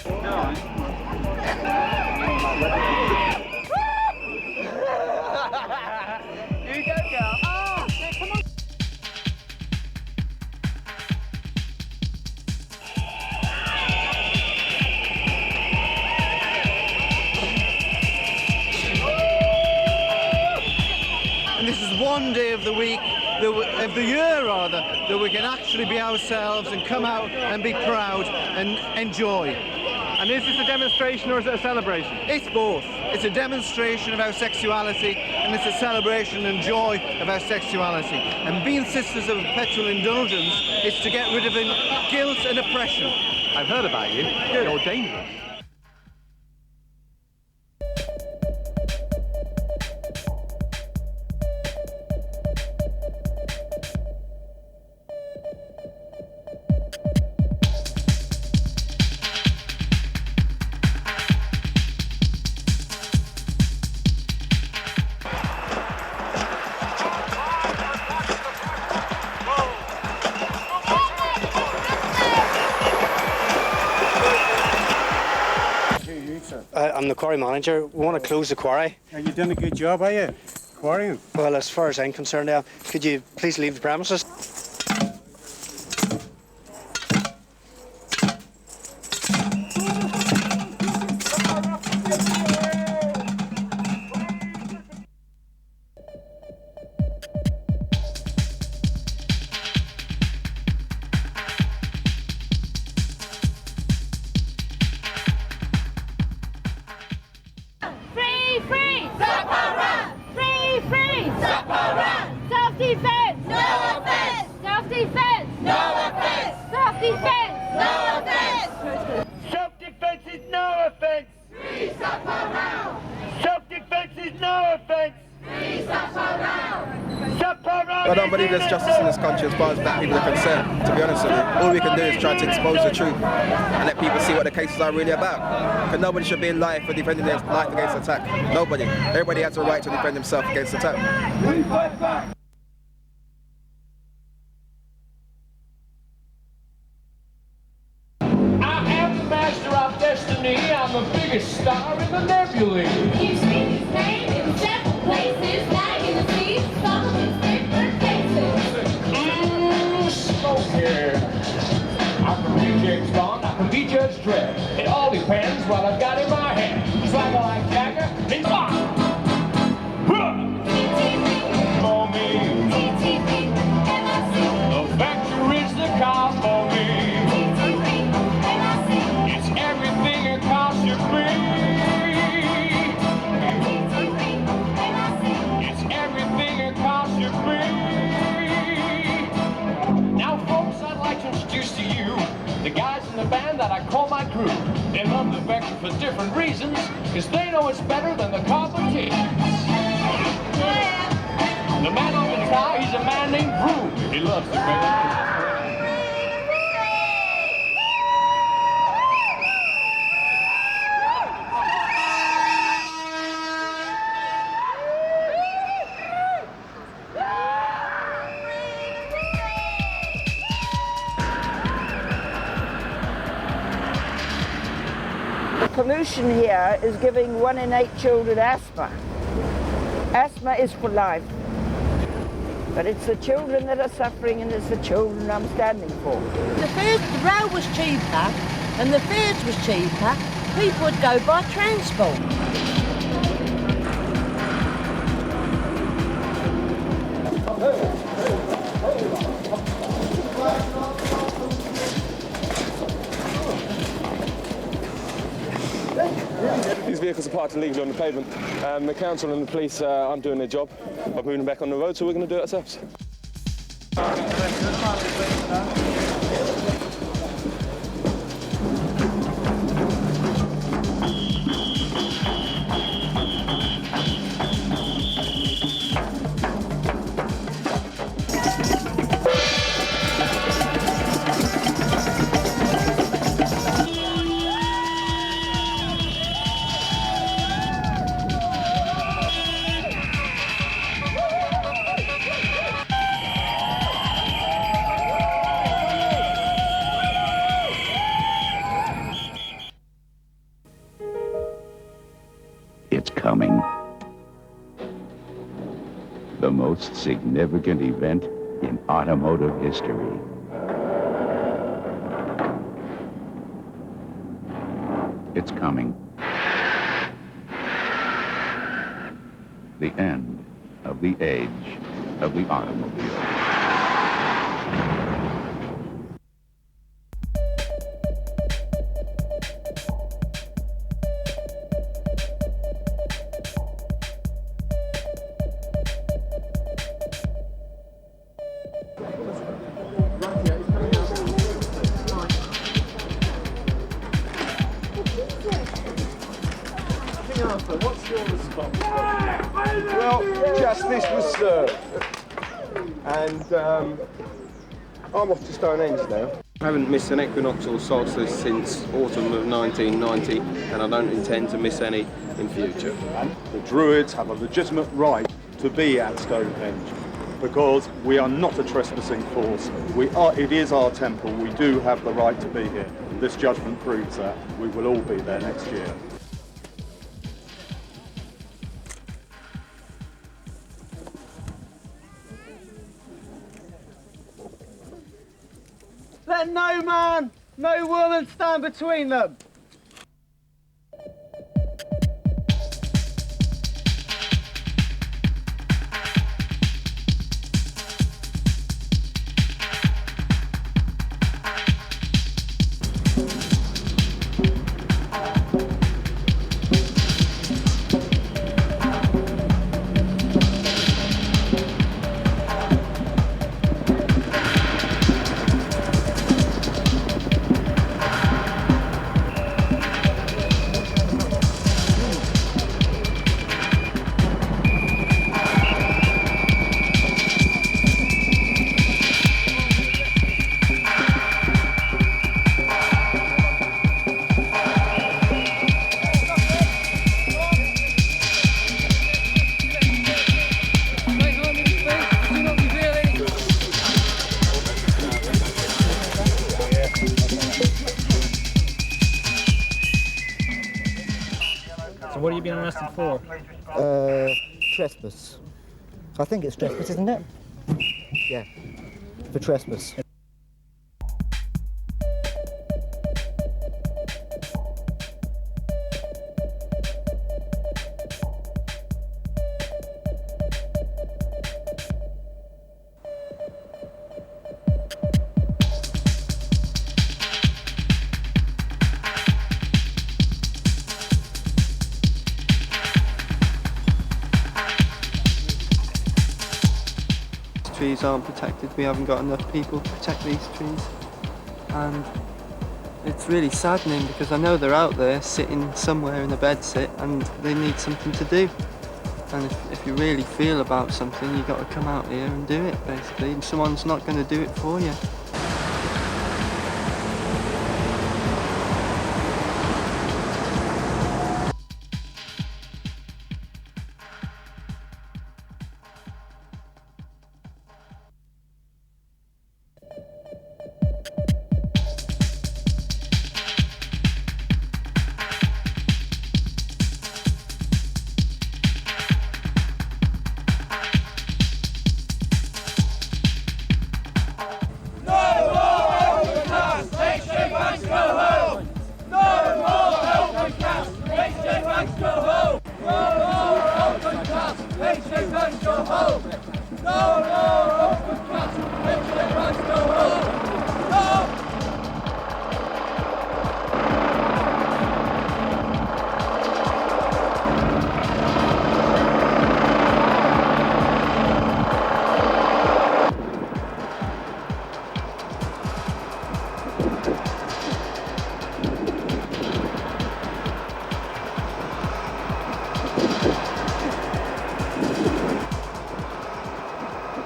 You go, girl.
Oh, come on.
And this is one day of the week, of the year rather, that we can actually be ourselves and come out and be proud and enjoy.
And is this a demonstration or is it a celebration?
It's both. It's a demonstration of our sexuality and it's a celebration and joy of our sexuality. And being sisters of perpetual indulgence is to get rid of guilt and oppression.
I've heard about you. You're dangerous.
I'm the quarry manager. We want to close the quarry.
Are you doing a good job, are you? Quarrying?
Well, as far as I'm concerned, could you please leave the premises?
Self-defense! No offense! Self-defense! No offense! Self-defense! No offense!
Self-defense is no offence!
Free stuff around!
Self-defense is no offence!
Free stuff around!
Stuff around!
I don't believe there's justice in this country as far as black people are concerned, to be honest with you. All we can do is try to expose the truth and let people see what the cases are really about. Because nobody should be in life for defending their life against attack. Nobody. Everybody has a right to defend himself against attack.
Destiny, I'm the biggest star in the nebulae.
You see his name in several places, lying in the seas, some of his different faces.
Smoke here. I can be James Bond, I can be Judge Dredd. It all depends what I've got in my hand. Swagger like Jagger, and fire. For me. The factory is the car for me. It's everything it costs you free. It's everything it costs you free. Now, folks, I'd like to introduce to you the guys in the band that I call my crew. They love the Vector for different reasons, because they know it's better than the competition. The man on the guitar, he's a man named Rook. He loves the Vector.
Pollution here is giving 1 in 8 children asthma. Asthma is for life. But it's the children that are suffering and it's the children I'm standing for.
The rail was cheaper and the fares was cheaper, people would go by transport.
These vehicles are parked illegally on the pavement. The council and the police aren't doing their job of moving them back on the road, so we're going to do it ourselves.
coming. The most significant event in automotive history. It's coming. The end of the age of the automobile.
What's your response? Well, justice was served. And I'm off to Stonehenge now. I haven't missed an equinoctial solstice since autumn of 1990, and I don't intend to miss any in future.
And the Druids have a legitimate right to be at Stonehenge, because we are not a trespassing force. It is our temple. We do have the right to be here. And this judgment proves that. We will all be there next year.
Let no man, no woman stand between them.
What are you being arrested for?
Trespass. I think it's trespass, isn't it? Yeah, for trespass.
Trees aren't protected. We haven't got enough people to protect these trees, and it's really saddening because I know they're out there sitting somewhere in a bedsit and they need something to do. And if you really feel about something, you've got to come out here and do it, basically, and someone's not going to do it for you.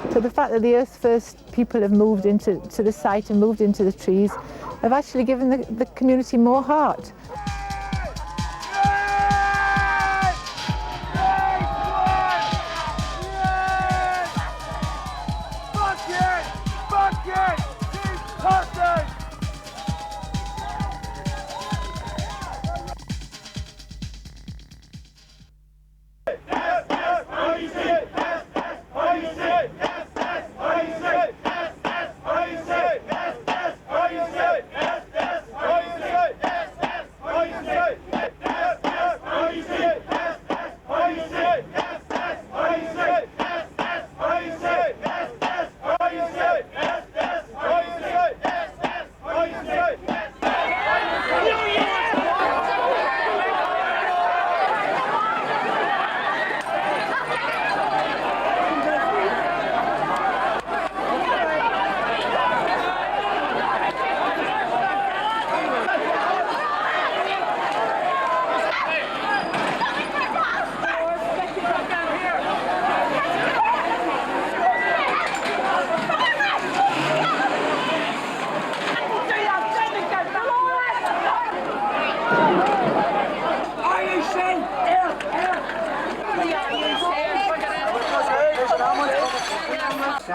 So the fact that the Earth's first people have moved into the site and moved into the trees have actually given the community more heart.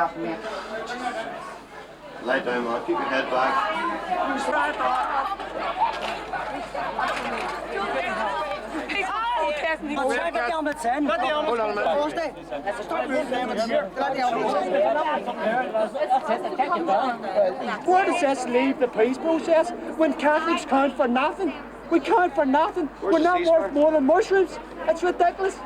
off me.
Lay down, man. Keep your head back.
Hold on a minute.
Where does this leave the peace process when Catholics count for nothing? We count for nothing. We're not worth more than mushrooms. It's ridiculous.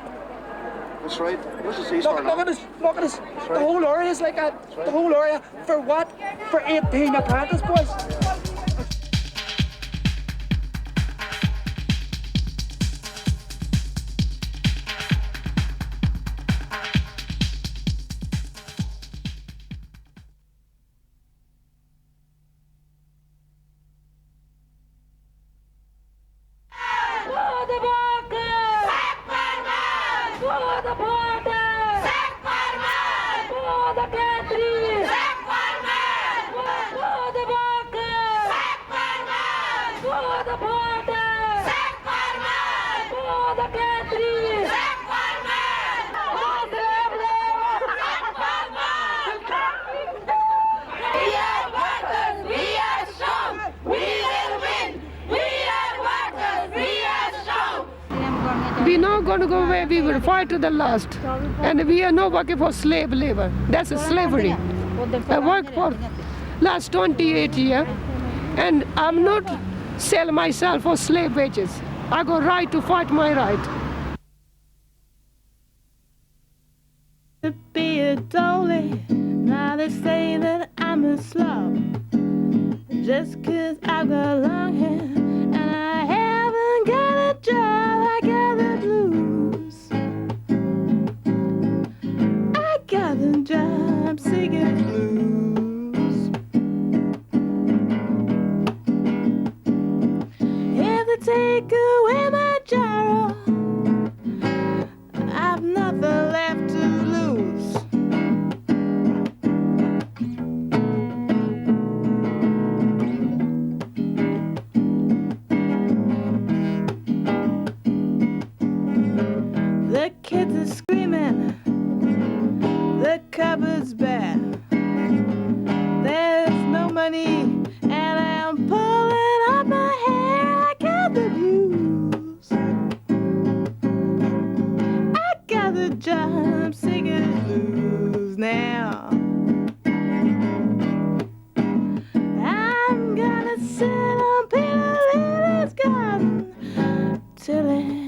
That's right. Where's the ceasefire now?
Look at us. Look at us. The whole area is like that. The whole area. For what? For 18 apprentice boys.
We're not going to go away, we will fight to the last. And we are not working for slave labor. That's a slavery. I work for last 28 years and I'm not sell myself for slave wages. I got right to fight my right.
To be a dolly, now they say that I'm a slob. Just 'cause I've got long hair and I haven't got a job, I got the blues. I got the job singing blues. If they take away my gyro, I've nothing left to lose. The kids are screaming, the cupboard's bare. There's no money and I'm pulling up my hair. I got the blues. I got the job singing blues now. I'm gonna sit on Peter Lily's garden till it